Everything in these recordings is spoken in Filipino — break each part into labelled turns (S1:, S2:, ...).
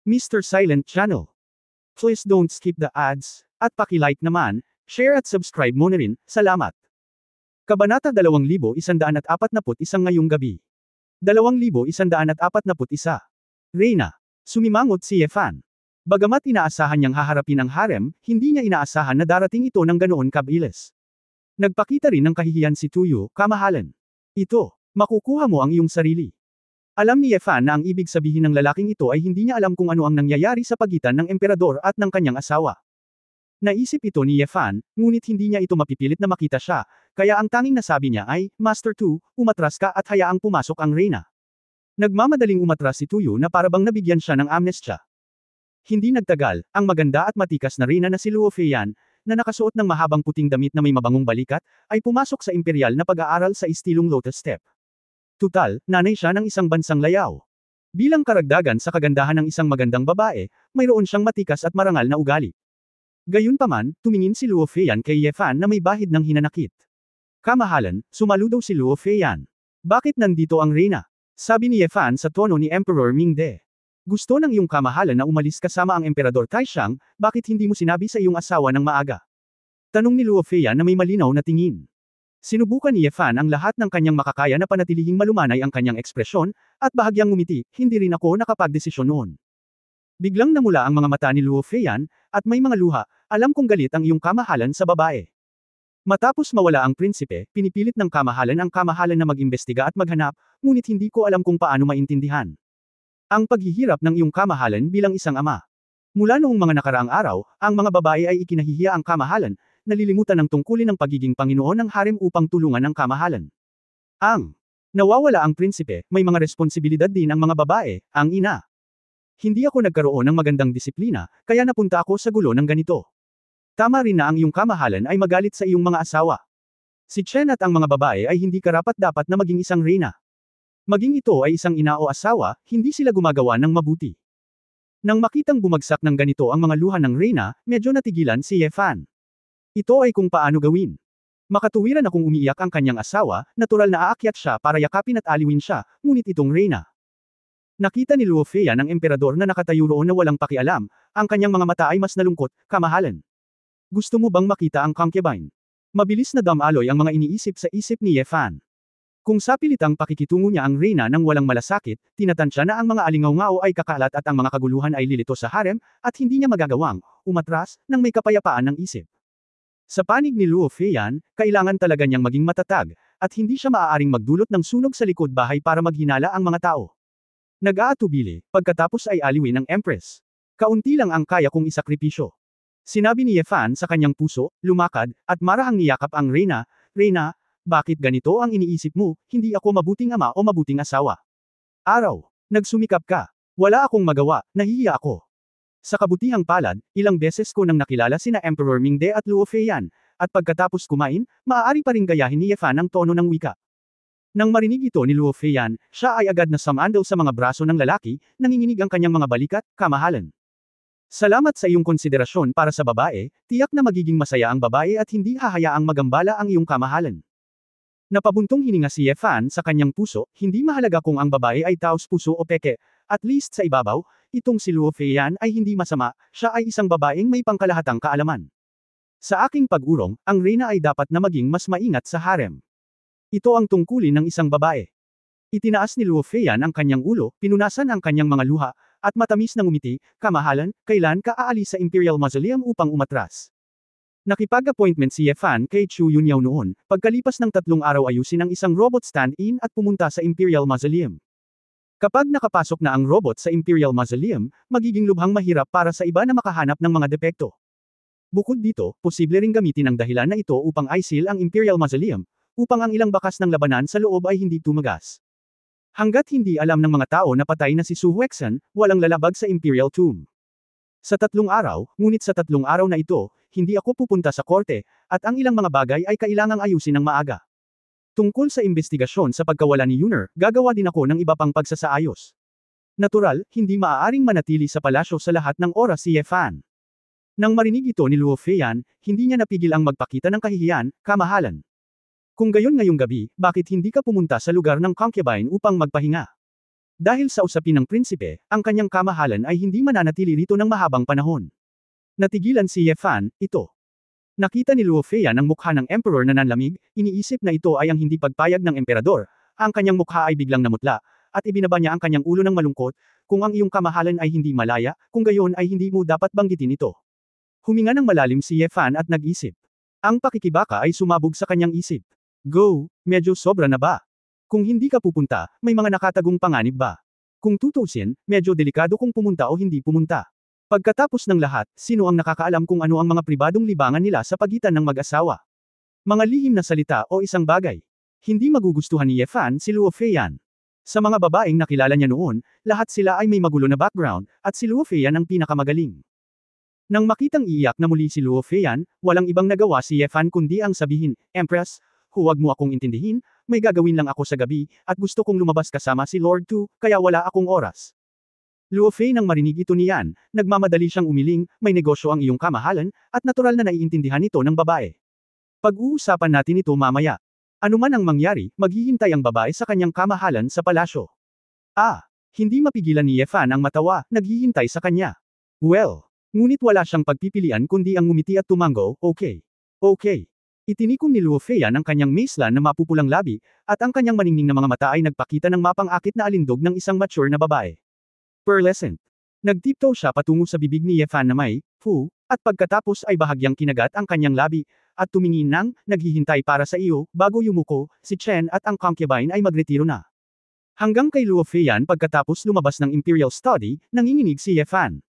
S1: Mr. Silent Channel. Please don't skip the ads, at paki-like naman, share at subscribe mo na rin, salamat. Kabanata 2141 ngayong gabi. 2141. Reyna. Sumimangot si Yefan. Bagamat inaasahan niyang haharapin ang harem, hindi niya inaasahan na darating ito ng ganoon kabilis. Nagpakita rin ng kahihiyan si Tuyo, kamahalan. Ito, makukuha mo ang iyong sarili. Alam ni Yefan na ang ibig sabihin ng lalaking ito ay hindi niya alam kung ano ang nangyayari sa pagitan ng emperador at ng kanyang asawa. Naisip ito ni Yefan, ngunit hindi niya ito mapipilit na makita siya, kaya ang tanging nasabi niya ay, Master Tu, umatras ka at hayaang pumasok ang Reyna. Nagmamadaling umatras si Tuyo na parabang nabigyan siya ng amnestia. Hindi nagtagal, ang maganda at matikas na Reyna na si Luo Feiyan, na nakasuot ng mahabang puting damit na may mabangong balikat, ay pumasok sa imperial na pag-aaral sa istilong Lotus Step. Tutal, nanay siya ng isang bansang layaw. Bilang karagdagan sa kagandahan ng isang magandang babae, mayroon siyang matikas at marangal na ugali. Gayunpaman, tumingin si Luo Feiyan kay Yefan na may bahid ng hinanakit. Kamahalan, sumaludaw si Luo Feiyan. Bakit nandito ang Reyna? Sabi ni Yefan sa tono ni Emperor Mingde. Gusto ng iyong kamahalan na umalis kasama ang Emperador Taishang, bakit hindi mo sinabi sa iyong asawa ng maaga? Tanong ni Luo Feiyan na may malinaw na tingin. Sinubukan ni Yefan ang lahat ng kanyang makakaya na panatilihing malumanay ang kanyang ekspresyon, at bahagyang ngumiti, hindi rin ako nakapagdesisyon noon. Biglang namula ang mga mata ni Luo Feiyan, at may mga luha, alam kong galit ang iyong kamahalan sa babae. Matapos mawala ang prinsipe, pinipilit ng kamahalan ang kamahalan na mag-imbestiga at maghanap, ngunit hindi ko alam kung paano maintindihan ang paghihirap ng iyong kamahalan bilang isang ama. Mula noong mga nakaraang araw, ang mga babae ay ikinahihiya ang kamahalan, nalilimutan ng tungkulin ng pagiging Panginoon ng harem upang tulungan ang kamahalan. Nawawala ang prinsipe, may mga responsibilidad din ang mga babae, ang ina. Hindi ako nagkaroon ng magandang disiplina, kaya napunta ako sa gulo ng ganito. Tama rin na ang iyong kamahalan ay magalit sa iyong mga asawa. Si Chen at ang mga babae ay hindi karapat-dapat na maging isang reyna. Maging ito ay isang ina o asawa, hindi sila gumagawa ng mabuti. Nang makitang bumagsak ng ganito ang mga luha ng reyna, medyo natigilan si Yefan. Ito ay kung paano gawin. Makatuwiran akong umiiyak ang kanyang asawa, natural na aakyat siya para yakapin at aliwin siya, ngunit itong reyna. Nakita ni Luo Feiyan ang emperador na nakatayo roon na walang pakialam, ang kanyang mga mata ay mas nalungkot, kamahalan. Gusto mo bang makita ang concubine? Mabilis na damaloy ang mga iniisip sa isip ni Yefan. Kung sa pilitang pakikitungo niya ang reyna nang walang malasakit, tinatansya na ang mga alingaw-ngao ay kakalat at ang mga kaguluhan ay lilito sa harem, at hindi niya magagawang umatras nang may kapayapaan ng isip. Sa panig ni Luo Feiyan, kailangan talaga niyang maging matatag, at hindi siya maaaring magdulot ng sunog sa likod bahay para maghinala ang mga tao. Nag-aatubili, pagkatapos ay aliwin ang Empress. Kaunti lang ang kaya kong isakripisyo. Sinabi ni Yefan sa kanyang puso, lumakad, at marahang niyakap ang Reyna, Reyna, bakit ganito ang iniisip mo, hindi ako mabuting ama o mabuting asawa? Araw, nagsumikap ka. Wala akong magawa, nahihiya ako. Sa kabutihang palad, ilang beses ko nang nakilala sina Emperor Mingde at Luo Feiyan, at pagkatapos kumain, maaari pa ring gayahin ni Yefan ang tono ng wika. Nang marinig ito ni Luo Feiyan, siya ay agad na sumandal sa mga braso ng lalaki, nanginginig ang kanyang mga balikat, kamahalan. Salamat sa iyong konsiderasyon para sa babae, tiyak na magiging masaya ang babae at hindi hahayaang magambala ang iyong kamahalan. Napabuntong hininga si Yefan sa kanyang puso, hindi mahalaga kung ang babae ay taos puso o peke, at least sa ibabaw, itong si Luo Feiyan ay hindi masama, siya ay isang babaeng may pangkalahatang kaalaman. Sa aking pag-urong, ang reyna ay dapat na maging mas maingat sa harem. Ito ang tungkulin ng isang babae. Itinaas ni Luo Feiyan ang kanyang ulo, pinunasan ang kanyang mga luha, at matamis na ngumiti, kamahalan, kailan ka aalis sa Imperial Mausoleum upang umatras? Nakipag-appointment si Yefan kay Chu Yunyao noon, pagkalipas ng 3 araw ayusin ang isang robot stand-in at pumunta sa Imperial Mausoleum. Kapag nakapasok na ang robot sa Imperial Mausoleum, magiging lubhang mahirap para sa iba na makahanap ng mga depekto. Bukod dito, posible ring gamitin ang dahilan na ito upang i-seal ang Imperial Mausoleum, upang ang ilang bakas ng labanan sa loob ay hindi tumagas. Hanggat hindi alam ng mga tao na patay na si Su Huexan, walang lalabag sa Imperial Tomb. Sa 3 araw, ngunit sa 3 araw na ito, hindi ako pupunta sa korte, at ang ilang mga bagay ay kailangang ayusin ng maaga. Tungkol sa investigasyon sa pagkawala ni Yuner, gagawa din ako ng iba pang pagsasaayos. Natural, hindi maaaring manatili sa palasyo sa lahat ng oras si Yefan. Nang marinig ito ni Luo Feiyan, hindi niya napigil ang magpakita ng kahihiyan, kamahalan. Kung gayon ngayong gabi, bakit hindi ka pumunta sa lugar ng concubine upang magpahinga? Dahil sa usapin ng prinsipe, ang kanyang kamahalan ay hindi mananatili rito ng mahabang panahon. Natigilan si Ye Fan, ito. Nakita ni Luo Feiyan ang mukha ng emperor na nanlamig, iniisip na ito ay ang hindi pagpayag ng emperador, ang kanyang mukha ay biglang namutla, at ibinaba niya ang kanyang ulo ng malungkot, kung ang iyong kamahalan ay hindi malaya, kung gayon ay hindi mo dapat banggitin ito. Huminga ng malalim si Ye Fan at nag-isip. Ang pakikibaka ay sumabog sa kanyang isip. Go, medyo sobra na ba? Kung hindi ka pupunta, may mga nakatagong panganib ba? Kung tutusin, medyo delikado kung pumunta o hindi pumunta. Pagkatapos ng lahat, sino ang nakakaalam kung ano ang mga pribadong libangan nila sa pagitan ng mag-asawa? Mga lihim na salita o isang bagay. Hindi magugustuhan ni Ye Fan si Luo Feiyan. Sa mga babaeng nakilala niya noon, lahat sila ay may magulo na background, at si Luo Feiyan ang pinakamagaling. Nang makitang iiyak na muli si Luo Feiyan, walang ibang nagawa si Ye Fan kundi ang sabihin, Empress, huwag mo akong intindihin, may gagawin lang ako sa gabi, at gusto kong lumabas kasama si Lord Tu, kaya wala akong oras. Luo Fei nang marinig ito niyan, nagmamadali siyang umiling, may negosyo ang iyong kamahalan, at natural na naiintindihan ito ng babae. Pag-uusapan natin ito mamaya. Ano man ang mangyari, maghihintay ang babae sa kanyang kamahalan sa palasyo. Hindi mapigilan ni Ye Fan ang matawa, naghihintay sa kanya. Well, ngunit wala siyang pagpipilian kundi ang ngumiti at tumango, okay. Okay. Itinikom ni Luo Feiyan ang kanyang maislan na mapupulang labi, at ang kanyang maningning na mga mata ay nagpakita ng mapang-akit na alindog ng isang mature na babae. Pearlescent. Nagtiptoe siya patungo sa bibig ni Ye Fan na may, fu, at pagkatapos ay bahagyang kinagat ang kanyang labi, at tumingin ng, naghihintay para sa iyo, bago yumuko, si Chen at ang concubine ay magretiro na. Hanggang kay Luo Feiyan pagkatapos lumabas ng Imperial Study, nanginginig si Ye Fan.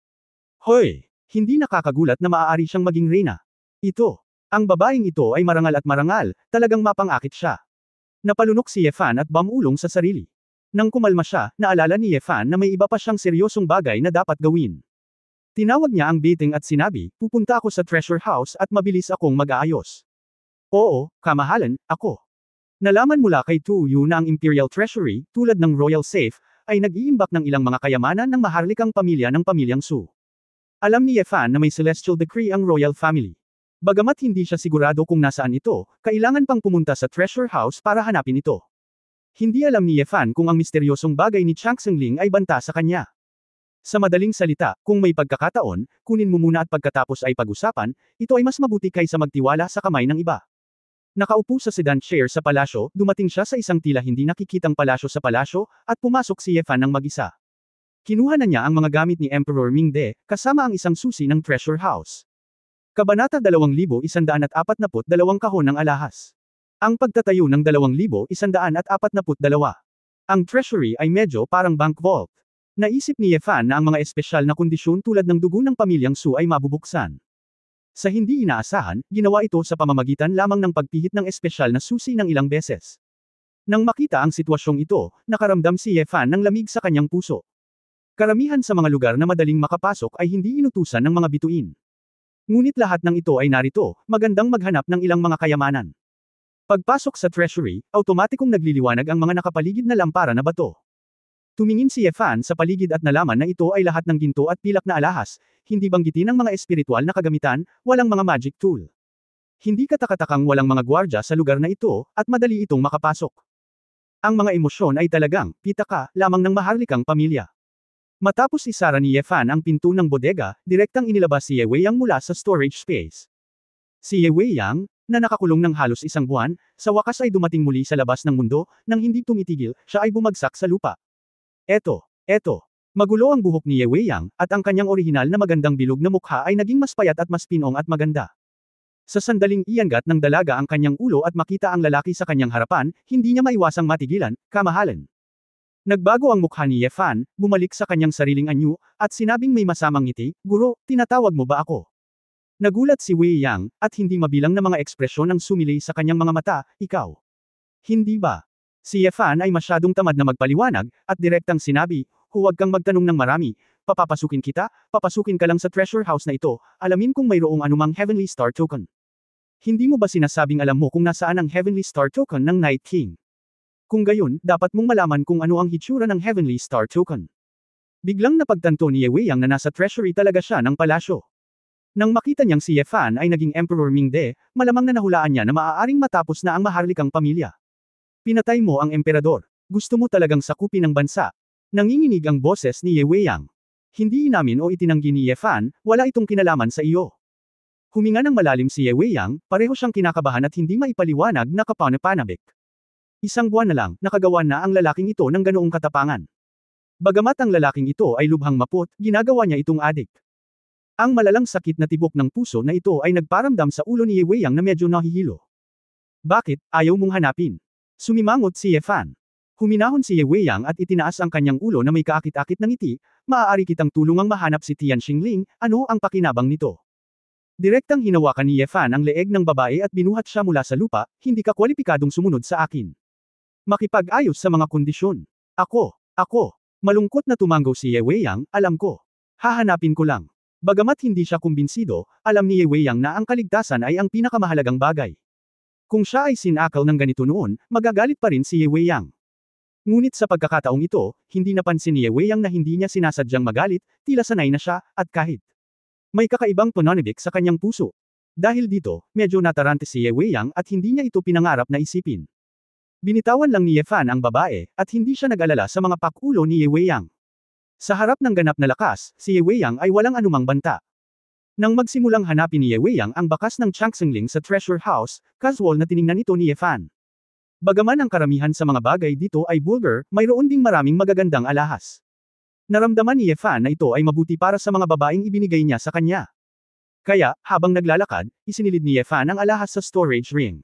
S1: Hoy! Hindi nakakagulat na maaari siyang maging reyna. Ito. Ang babaeng ito ay marangal at marangal, talagang mapang-akit siya. Napalunok si Ye Fan at bamulong sa sarili. Nang kumalma siya, naalala ni Ye Fan na may iba pa siyang seryosong bagay na dapat gawin. Tinawag niya ang dating at sinabi, pupunta ako sa treasure house at mabilis akong mag-aayos. Oo, kamahalan, ako. Nalaman mula kay Tu Yu na ang Imperial Treasury, tulad ng Royal Safe, ay nag-iimbak ng ilang mga kayamanan ng maharlikang pamilya ng pamilyang Su. Alam ni Ye Fan na may celestial decree ang royal family. Bagamat hindi siya sigurado kung nasaan ito, kailangan pang pumunta sa treasure house para hanapin ito. Hindi alam ni Ye Fan kung ang misteryosong bagay ni Chang Xingling ay banta sa kanya. Sa madaling salita, kung may pagkakataon, kunin mo muna at pagkatapos ay pag-usapan, ito ay mas mabuti kaysa magtiwala sa kamay ng iba. Nakaupo sa sedan chair sa palasyo, dumating siya sa isang tila hindi nakikitang palasyo sa palasyo, at pumasok si Ye Fan ng mag-isa. Kinuha na niya ang mga gamit ni Emperor Mingde, kasama ang isang susi ng treasure house. Kabanata 2142 kahon ng alahas. Ang pagtatayo ng 2142. Ang treasury ay medyo parang bank vault. Naisip ni Ye Fan na ang mga espesyal na kondisyon tulad ng dugo ng pamilyang Su ay mabubuksan. Sa hindi inaasahan, ginawa ito sa pamamagitan lamang ng pagpihit ng espesyal na susi ng ilang beses. Nang makita ang sitwasyong ito, nakaramdam si Ye Fan ng lamig sa kanyang puso. Karamihan sa mga lugar na madaling makapasok ay hindi inutusan ng mga bituin. Ngunit lahat ng ito ay narito, magandang maghanap ng ilang mga kayamanan. Pagpasok sa treasury, automatikong nagliliwanag ang mga nakapaligid na lampara na bato. Tumingin si Ye Fan sa paligid at nalaman na ito ay lahat ng ginto at pilak na alahas, hindi banggitin ang mga espiritual na kagamitan, walang mga magic tool. Hindi katakatakang walang mga gwardya sa lugar na ito, at madali itong makapasok. Ang mga emosyon ay talagang, pitaka, lamang ng maharlikang pamilya. Matapos isara ni Ye Fan ang pinto ng bodega, direktang inilabas si Ye Weiyang mula sa storage space. Si Ye Weiyang, na nakakulong ng halos isang buwan, sa wakas ay dumating muli sa labas ng mundo, nang hindi tumitigil, siya ay bumagsak sa lupa. Eto. Magulo ang buhok ni Ye Weiyang, at ang kanyang orihinal na magandang bilog na mukha ay naging mas payat at mas pinong at maganda. Sa sandaling iangat ng dalaga ang kanyang ulo at makita ang lalaki sa kanyang harapan, hindi niya maiwasang matigilan, kamahalan. Nagbago ang mukha ni Ye Fan, bumalik sa kanyang sariling anyo, at sinabing may masamang ngiti, Guro, tinatawag mo ba ako? Nagulat si Wei Yang, at hindi mabilang na mga ekspresyon ang sumilay sa kanyang mga mata, ikaw. Hindi ba? Si Ye Fan ay masyadong tamad na magpaliwanag, at direktang sinabi, huwag kang magtanong ng marami, papapasukin kita, papasukin ka lang sa treasure house na ito, alamin kung mayroong anumang Heavenly Star Token. Hindi mo ba sinasabing alam mo kung nasaan ang Heavenly Star Token ng Night King? Kung gayon, dapat mong malaman kung ano ang hitsura ng Heavenly Star Token. Biglang napagtanto ni Ye Weiyang na nasa treasury talaga siya ng palasyo. Nang makita niyang si Ye Fan ay naging Emperor Mingde, malamang na nahulaan niya na maaaring matapos na ang maharlikang pamilya. Pinatay mo ang emperador. Gusto mo talagang sakupin ang bansa. Nanginginig ang boses ni Ye Weiyang. Hindi inamin o itinanggi ni Ye Fan, wala itong kinalaman sa iyo. Huminga ng malalim si Ye Weiyang, pareho siyang kinakabahan at hindi maipaliwanag na kapanapanabik. Isang buwan na lang, nakagawa na ang lalaking ito ng ganoong katapangan. Bagamat ang lalaking ito ay lubhang maput, ginagawa niya itong adik. Ang malalang sakit na tibok ng puso na ito ay nagparamdam sa ulo ni Ye Weiyang na medyo nahihilo. Bakit, ayaw mong hanapin? Sumimangot si Ye Fan. Huminahon si Ye Weiyang at itinaas ang kanyang ulo na may kaakit-akit na ngiti, maaari kitang tulungang mahanap si Tian Xingling, ano ang pakinabang nito? Direktang hinawakan ni Ye Fan ang leeg ng babae at binuhat siya mula sa lupa, hindi ka kwalipikadong sumunod sa akin. Makipag-ayos sa mga kondisyon. Ako. Malungkot na tumango si Ye Weiyang, alam ko. Hahanapin ko lang. Bagamat hindi siya kumbinsido, alam ni Ye Weiyang na ang kaligtasan ay ang pinakamahalagang bagay. Kung siya ay sinakal ng ganito noon, magagalit pa rin si Ye Weiyang. Ngunit sa pagkakataong ito, hindi napansin ni Ye Weiyang na hindi niya sinasadyang magalit, tila sanay na siya, at kahit may kakaibang pananabik sa kanyang puso. Dahil dito, medyo natarante si Ye Weiyang at hindi niya ito pinangarap na isipin. Binitawan lang ni Ye Fan ang babae, at hindi siya nag-alala sa mga pakulo ni Ye Weiyang. Sa harap ng ganap na lakas, si Ye Weiyang ay walang anumang banta. Nang magsimulang hanapin ni Ye Weiyang ang bakas ng Chang Xingling sa treasure house, casual na tiningnan ito ni Ye Fan. Bagaman ang karamihan sa mga bagay dito ay vulgar, mayroon ding maraming magagandang alahas. Naramdaman ni Ye Fan na ito ay mabuti para sa mga babaeng ibinigay niya sa kanya. Kaya, habang naglalakad, isinilid ni Ye Fan ang alahas sa storage ring.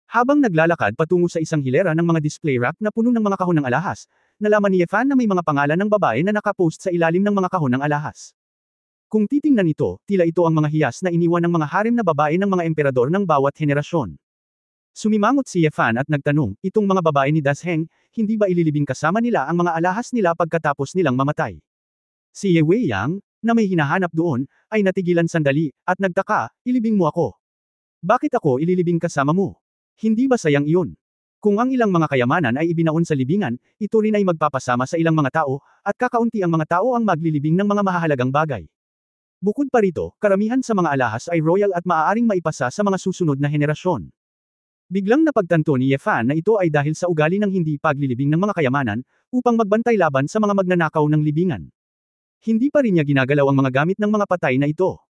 S1: Habang naglalakad patungo sa isang hilera ng mga display rack na puno ng mga kahon ng alahas, nalaman ni Ye Fan na may mga pangalan ng babae na nakapost sa ilalim ng mga kahon ng alahas. Kung titingnan ito, tila ito ang mga hiyas na iniwan ng mga harem na babae ng mga emperador ng bawat henerasyon. Sumimangot si Ye Fan at nagtanong, itong mga babae ni Das Heng, hindi ba ililibing kasama nila ang mga alahas nila pagkatapos nilang mamatay? Si Ye Weiyang, na may hinahanap doon, ay natigilan sandali, at nagtaka, ilibing mo ako. Bakit ako ililibing kasama mo? Hindi ba sayang iyon? Kung ang ilang mga kayamanan ay ibinaon sa libingan, ito rin ay magpapasama sa ilang mga tao, at kakaunti ang mga tao ang maglilibing ng mga mahahalagang bagay. Bukod pa rito, karamihan sa mga alahas ay royal at maaaring maipasa sa mga susunod na henerasyon. Biglang napagtanto ni Ye Fan na ito ay dahil sa ugali ng hindi paglilibing ng mga kayamanan, upang magbantay laban sa mga magnanakaw ng libingan. Hindi pa rin niya ginagalaw ang mga gamit ng mga patay na ito.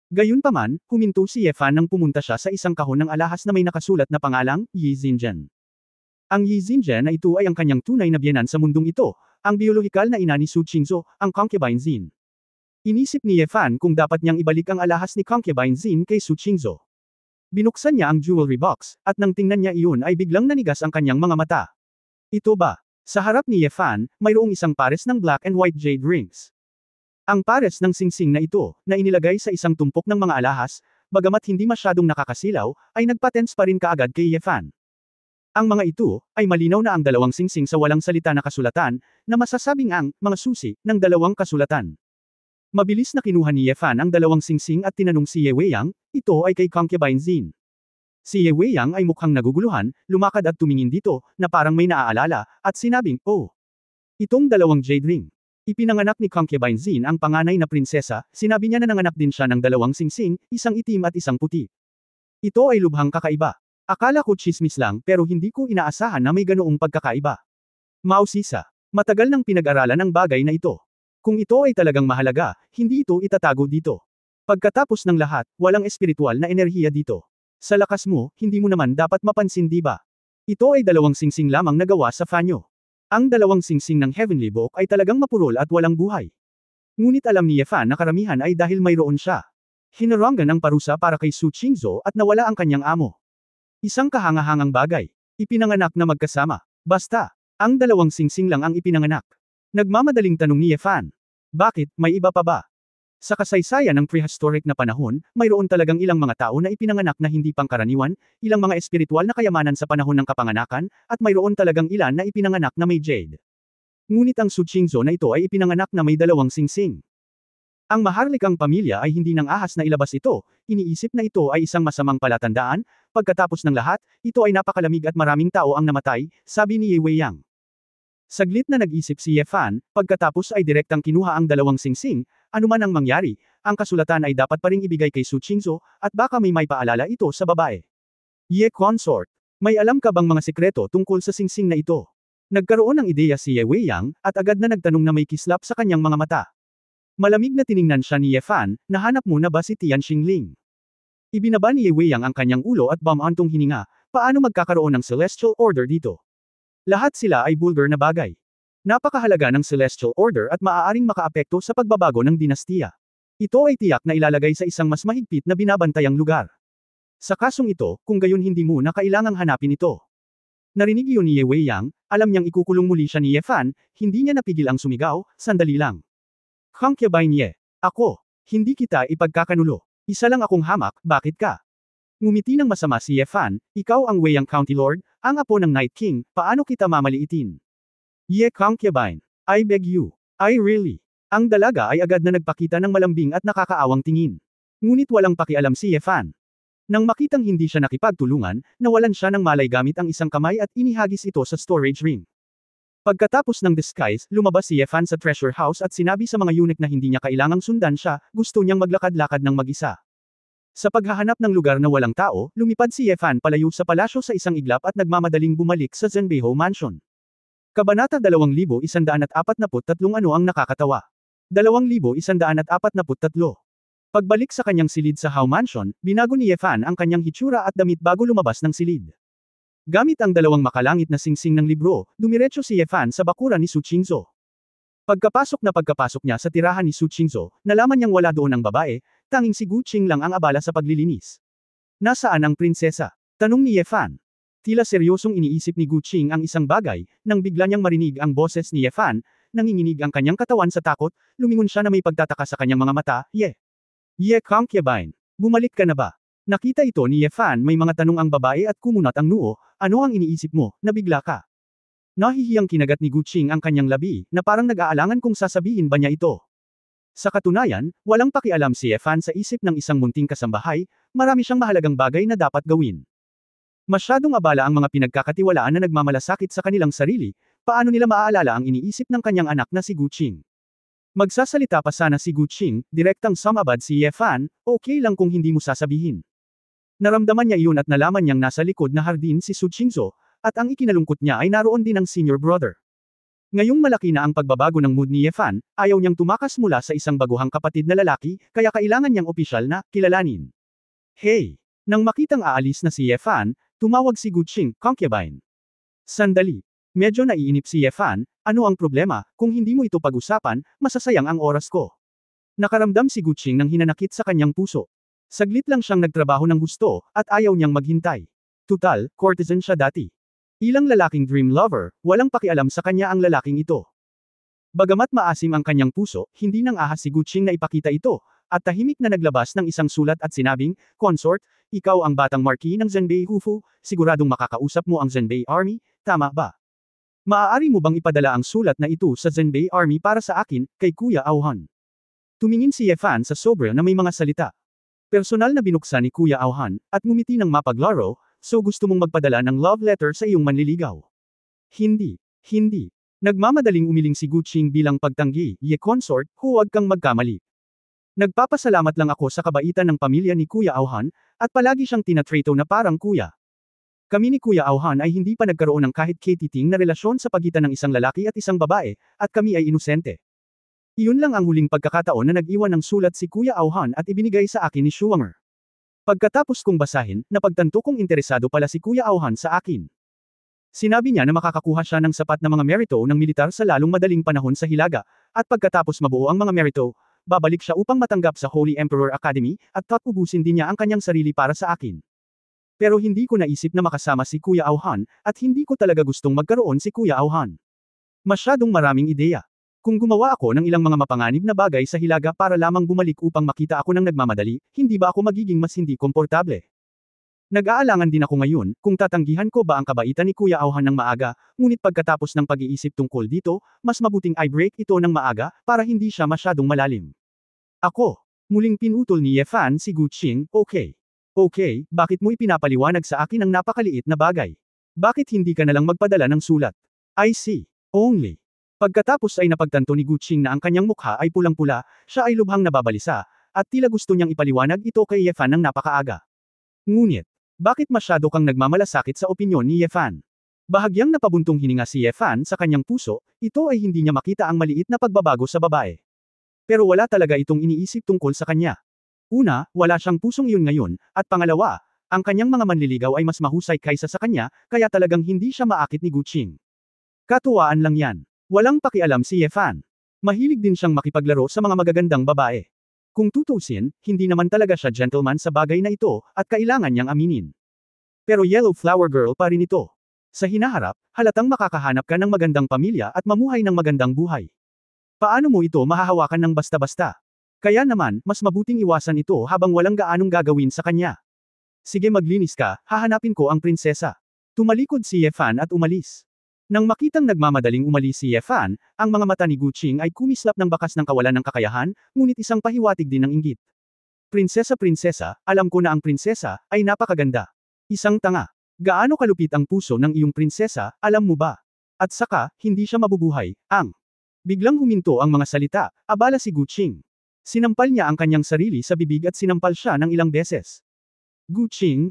S1: Gayunpaman, huminto si Ye Fan nang pumunta siya sa isang kahon ng alahas na may nakasulat na pangalang, Yi Xinzhen. Ang Yi Xinzhen na ito ay ang kanyang tunay na biyenan sa mundong ito, ang biolohikal na ina ni Su Qingzhou, ang concubine Xin. Inisip ni Ye Fan kung dapat niyang ibalik ang alahas ni concubine Xin kay Su Qingzhou. Binuksan niya ang jewelry box, at nang tingnan niya iyon ay biglang nanigas ang kanyang mga mata. Ito ba? Sa harap ni Ye Fan, mayroong isang pares ng black and white jade rings. Ang pares ng singsing na ito, na inilagay sa isang tumpok ng mga alahas, bagamat hindi masyadong nakakasilaw, ay nagpatens pa rin kaagad kay Ye Fan. Ang mga ito, ay malinaw na ang dalawang singsing sa walang salita na kasulatan, na masasabing ang, mga susi, ng dalawang kasulatan. Mabilis na kinuha ni Ye Fan ang dalawang singsing at tinanong si Ye Weiyang, ito ay kay concubine Xin. Si Ye Weiyang ay mukhang naguguluhan, lumakad at tumingin dito, na parang may naaalala, at sinabing, oh. Itong dalawang jade ring. Ipinanganak ni concubine Xin ang panganay na prinsesa, sinabi niya na nanganak din siya ng dalawang singsing, isang itim at isang puti. Ito ay lubhang kakaiba. Akala ko tsismis lang pero hindi ko inaasahan na may ganoong pagkakaiba. Mausisa. Matagal nang pinag-aralan ang bagay na ito. Kung ito ay talagang mahalaga, hindi ito itatago dito. Pagkatapos ng lahat, walang espiritual na enerhiya dito. Sa lakas mo, hindi mo naman dapat mapansin di ba? Ito ay dalawang singsing lamang nagawa sa fanyo. Ang dalawang singsing ng Heavenly Book ay talagang mapurol at walang buhay. Ngunit alam ni Ye Fan na karamihan ay dahil mayroon siya. Hinarangan ang parusa para kay Su Qingzhou at nawala ang kanyang amo. Isang kahangahangang bagay. Ipinanganak na magkasama. Basta, ang dalawang singsing lang ang ipinanganak. Nagmamadaling tanong ni Ye Fan. Bakit, may iba pa ba? Sa kasaysayan ng prehistoric na panahon, mayroon talagang ilang mga tao na ipinanganak na hindi pangkaraniwan, ilang mga espiritual na kayamanan sa panahon ng kapanganakan, at mayroon talagang ilan na ipinanganak na may jade. Ngunit ang Su Qingzhou na ito ay ipinanganak na may dalawang singsing. Ang maharlikang pamilya ay hindi nang ahas na ilabas ito, iniisip na ito ay isang masamang palatandaan, pagkatapos ng lahat, ito ay napakalamig at maraming tao ang namatay, sabi ni Ye Weiyang. Saglit na nag-isip si Ye Fan, pagkatapos ay direktang kinuha ang dalawang singsing, anuman ang mangyari, ang kasulatan ay dapat pa ring ibigay kay Su Qingzhou, at baka may paalala ito sa babae. Ye Consort, may alam ka bang mga sikreto tungkol sa singsing na ito? Nagkaroon ng ideya si Ye Weiyang, at agad na nagtanong na may kislap sa kanyang mga mata. Malamig na tiningnan siya ni Ye Fan, nahanap mo na ba si Tian Xingling? Ibinaba ni Ye Weiyang ang kanyang ulo at bumantong hininga, paano magkakaroon ng Celestial Order dito? Lahat sila ay bulgar na bagay. Napakahalaga ng Celestial Order at maaaring makaapekto sa pagbabago ng dinastiya. Ito ay tiyak na ilalagay sa isang mas mahigpit na binabantayang lugar. Sa kasong ito, kung gayon hindi mo na kailangang hanapin ito. Narinig iyon ni Ye Weiyang, alam niyang ikukulong muli siya ni Ye Fan, hindi niya napigil ang sumigaw, sandali lang. Concubine Ye. Ako. Hindi kita ipagkakanulo. Isa lang akong hamak, bakit ka? Ngumiti ng masama si Ye Fan, ikaw ang Weiyang County Lord, ang apo ng Night King, paano kita mamaliitin? Ye Concubine. I beg you. I really. Ang dalaga ay agad na nagpakita ng malambing at nakakaawang tingin. Ngunit walang pakialam si Ye Fan. Nang makitang hindi siya nakipagtulungan, nawalan siya ng malay gamit ang isang kamay at inihagis ito sa storage ring. Pagkatapos ng disguise, lumabas si Ye Fan sa treasure house at sinabi sa mga eunuch na hindi niya kailangang sundan siya, gusto niyang maglakad-lakad ng mag-isa. Sa paghahanap ng lugar na walang tao, lumipad si Ye Fan palayo sa palasyo sa isang iglap at nagmamadaling bumalik sa Zhenbeiho Mansion. Kabanata 2143 Ano ang nakakatawa? 2143 Pagbalik sa kanyang silid sa Hao Mansion, binago ni Ye Fan ang kanyang hitsura at damit bago lumabas ng silid. Gamit ang dalawang makalangit na singsing ng libro, dumiretso si Ye Fan sa bakuran ni Su Qingzhou. Pagkapasok niya sa tirahan ni Su Qingzhou, nalaman niyang wala doon ang babae, tanging si Gu Qing lang ang abala sa paglilinis. Nasaan ang prinsesa? Tanong ni Ye Fan. Tila seryosong iniisip ni Gu Qing ang isang bagay, nang bigla niyang marinig ang boses ni Ye Fan, nanginginig ang kanyang katawan sa takot, lumingon siya na may pagtataka sa kanyang mga mata, Ye Concubine. Bumalik ka na ba? Nakita ito ni Ye Fan may mga tanong ang babae at kumunat ang noo, ano ang iniisip mo, nabigla ka? Nahihiyang kinagat ni Gu Qing ang kanyang labi, na parang nag-aalangan kung sasabihin ba niya ito. Sa katunayan, walang pakialam si Ye Fan sa isip ng isang munting kasambahay, marami siyang mahalagang bagay na dapat gawin. Masyadong abala ang mga pinagkakatiwalaan na nagmamalasakit sa kanilang sarili, paano nila maaalala ang iniisip ng kanyang anak na si Gu Qing? Magsasalita pa sana si Gu Qing, direktang sumabad si Ye Fan, okay lang kung hindi mo sasabihin. Naramdaman niya iyon at nalaman niyang nasa likod na hardin si Su Qingzhou, at ang ikinalungkot niya ay naroon din ang senior brother. Ngayong malaki na ang pagbabago ng mood ni Ye Fan, ayaw niyang tumakas mula sa isang baguhang kapatid na lalaki, kaya kailangan niyang opisyal na kilalanin. Hey! Nang makitang aalis na si Ye Fan, tumawag si Gu Qing, concubine. Sandali. Medyo naiinip si Ye Fan, ano ang problema, kung hindi mo ito pag-usapan, masasayang ang oras ko. Nakaramdam si Gu Qing ng hinanakit sa kanyang puso. Saglit lang siyang nagtrabaho ng gusto, at ayaw niyang maghintay. Tutal, courtesan siya dati. Ilang lalaking dream lover, walang pakialam sa kanya ang lalaking ito. Bagamat maasim ang kanyang puso, hindi nang ahas si Gu Qing na ipakita ito, at tahimik na naglabas ng isang sulat at sinabing, Consort, ikaw ang batang marquis ng Zhenbei Hufu, siguradong makakausap mo ang Zhenbei Army, tama ba? Maaari mo bang ipadala ang sulat na ito sa Zhenbei Army para sa akin, kay Kuya Aohan? Tumingin si Ye Fan sa sobra na may mga salita. Personal na binuksan ni Kuya Aohan, at ngumiti ng mapaglaro, so gusto mong magpadala ng love letter sa iyong manliligaw? Hindi. Nagmamadaling umiling si Gu Qing bilang pagtanggi, Ye Consort, huwag kang magkamali. Nagpapasalamat lang ako sa kabaitan ng pamilya ni Kuya Aohan, at palagi siyang tinatrato na parang kuya. Kami ni Kuya Aohan ay hindi pa nagkaroon ng kahit katiting na relasyon sa pagitan ng isang lalaki at isang babae, at kami ay inosente. Iyon lang ang huling pagkakataon na nag-iwan ng sulat si Kuya Aohan at ibinigay sa akin ni Shuanger. Pagkatapos kong basahin, napagtanto kong interesado pala si Kuya Aohan sa akin. Sinabi niya na makakakuha siya ng sapat na mga merito ng militar sa lalong madaling panahon sa Hilaga, at pagkatapos mabuo ang mga merito, babalik siya upang matanggap sa Holy Emperor Academy, at ubusin din niya ang kanyang sarili para sa akin. Pero hindi ko naisip na makasama si Kuya Aohan, at hindi ko talaga gustong magkaroon si Kuya Aohan. Masyadong maraming ideya. Kung gumawa ako ng ilang mga mapanganib na bagay sa Hilaga para lamang bumalik upang makita ako ng nagmamadali, hindi ba ako magiging mas hindi komportable? Nag-aalangan din ako ngayon, kung tatanggihan ko ba ang kabaitan ni Kuya Aohan ng maaga, ngunit pagkatapos ng pag-iisip tungkol dito, mas mabuting i-break ito ng maaga, para hindi siya masyadong malalim. Ako. Muling pinutol ni Ye Fan si Gu Qing, Okay, bakit mo ipinapaliwanag sa akin ang napakaliit na bagay? Bakit hindi ka nalang magpadala ng sulat? I see. Only. Pagkatapos ay napagtanto ni Gu Qing na ang kanyang mukha ay pulang-pula, siya ay lubhang nababalisa, at tila gusto niyang ipaliwanag ito kay Ye Fan ng napakaaga. Ngunit, bakit masyado kang nagmamalasakit sa opinyon ni Ye Fan? Bahagyang napabuntong hininga si Yefan sa kanyang puso, ito ay hindi niya makita ang maliit na pagbabago sa babae. Pero wala talaga itong iniisip tungkol sa kanya. Una, wala siyang pusong iyon ngayon, at pangalawa, ang kanyang mga manliligaw ay mas mahusay kaysa sa kanya, kaya talagang hindi siya maakit ni Guqing. Katuwaan lang yan. Walang pakialam si Yefan. Mahilig din siyang makipaglaro sa mga magagandang babae. Kung tutusin, hindi naman talaga siya gentleman sa bagay na ito, at kailangan niyang aminin. Pero yellow flower girl pa rin ito. Sa hinaharap, halatang makakahanap ka ng magandang pamilya at mamuhay ng magandang buhay. Paano mo ito mahahawakan ng basta-basta? Kaya naman, mas mabuting iwasan ito habang walang gaanong gagawin sa kanya. Sige maglinis ka, hahanapin ko ang prinsesa. Tumalikod si Yefan at umalis. Nang makitang nagmamadaling umalis si Yefan, ang mga mata ni Guqing ay kumislap ng bakas ng kawalan ng kakayahan, ngunit isang pahiwatig din ng inggit. Prinsesa, alam ko na ang prinsesa ay napakaganda. Isang tanga. Gaano kalupit ang puso ng iyong prinsesa, alam mo ba? At saka, hindi siya mabubuhay, ang. Biglang huminto ang mga salita, abala si Guqing. Sinampal niya ang kanyang sarili sa bibig at sinampal siya ng ilang beses. Guqing,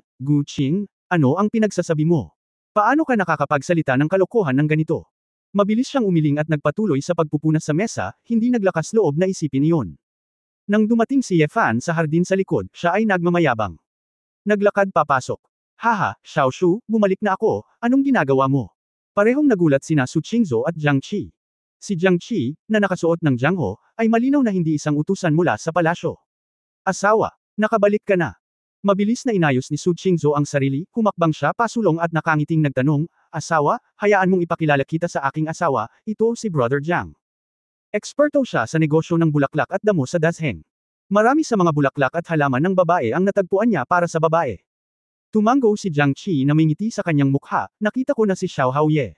S1: ano ang pinagsasabi mo? Paano ka nakakapagsalita ng kalokohan ng ganito? Mabilis siyang umiling at nagpatuloy sa pagpupunas sa mesa, hindi naglakas loob na isipin iyon. Nang dumating si Yefan sa hardin sa likod, siya ay nagmamayabang. Naglakad papasok. Haha, Xiaoshu, bumalik na ako, anong ginagawa mo? Parehong nagulat sina Su Qingzhou at Jiang Qi. Si Jiang Qi, na nakasuot ng Jiangho, ay malinaw na hindi isang utusan mula sa palasyo. Asawa, nakabalik ka na. Mabilis na inayos ni Su Qingzhou ang sarili, humakbang siya pasulong at nakangiting nagtanong, asawa, hayaan mong ipakilala kita sa aking asawa, ito si Brother Jiang. Eksperto siya sa negosyo ng bulaklak at damo sa Dasheng. Marami sa mga bulaklak at halaman ng babae ang natagpuan niya para sa babae. Tumango si Jiang Qi na may ngiti sa kanyang mukha, nakita ko na si Xiao Haoye.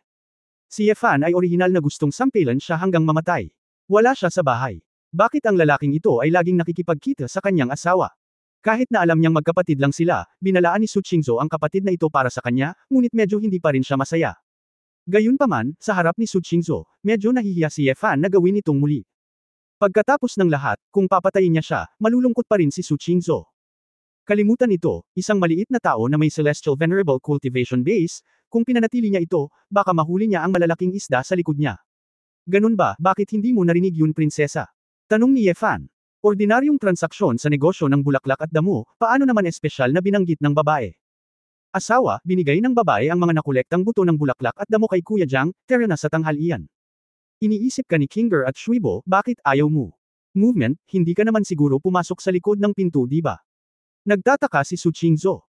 S1: Si Yefan ay orihinal na gustong sampilan siya hanggang mamatay. Wala siya sa bahay. Bakit ang lalaking ito ay laging nakikipagkita sa kanyang asawa? Kahit na alam niyang magkapatid lang sila, binalaan ni Su Qingzhou ang kapatid na ito para sa kanya, ngunit medyo hindi pa rin siya masaya. Gayunpaman, sa harap ni Su Qingzhou, medyo nahihiya si Yefan na gawin itong muli. Pagkatapos ng lahat, kung papatayin niya siya, malulungkot pa rin si Su Qingzhou. Kalimutan ito, isang maliit na tao na may celestial venerable cultivation base, kung pinanatili niya ito, baka mahuli niya ang malalaking isda sa likod niya. Ganun ba, bakit hindi mo narinig yun prinsesa? Tanong ni Yefan. Ordinaryong transaksyon sa negosyo ng bulaklak at damo, paano naman espesyal na binanggit ng babae? Asawa, binigay ng babae ang mga nakolektang buto ng bulaklak at damo kay Kuya Jiang, tera na sa tanghalian. Iniisip ka ni Kinger at Shuibo, bakit ayaw mo? Movement, hindi ka naman siguro pumasok sa likod ng pinto di ba? Nagtataka si Su Qingzhou.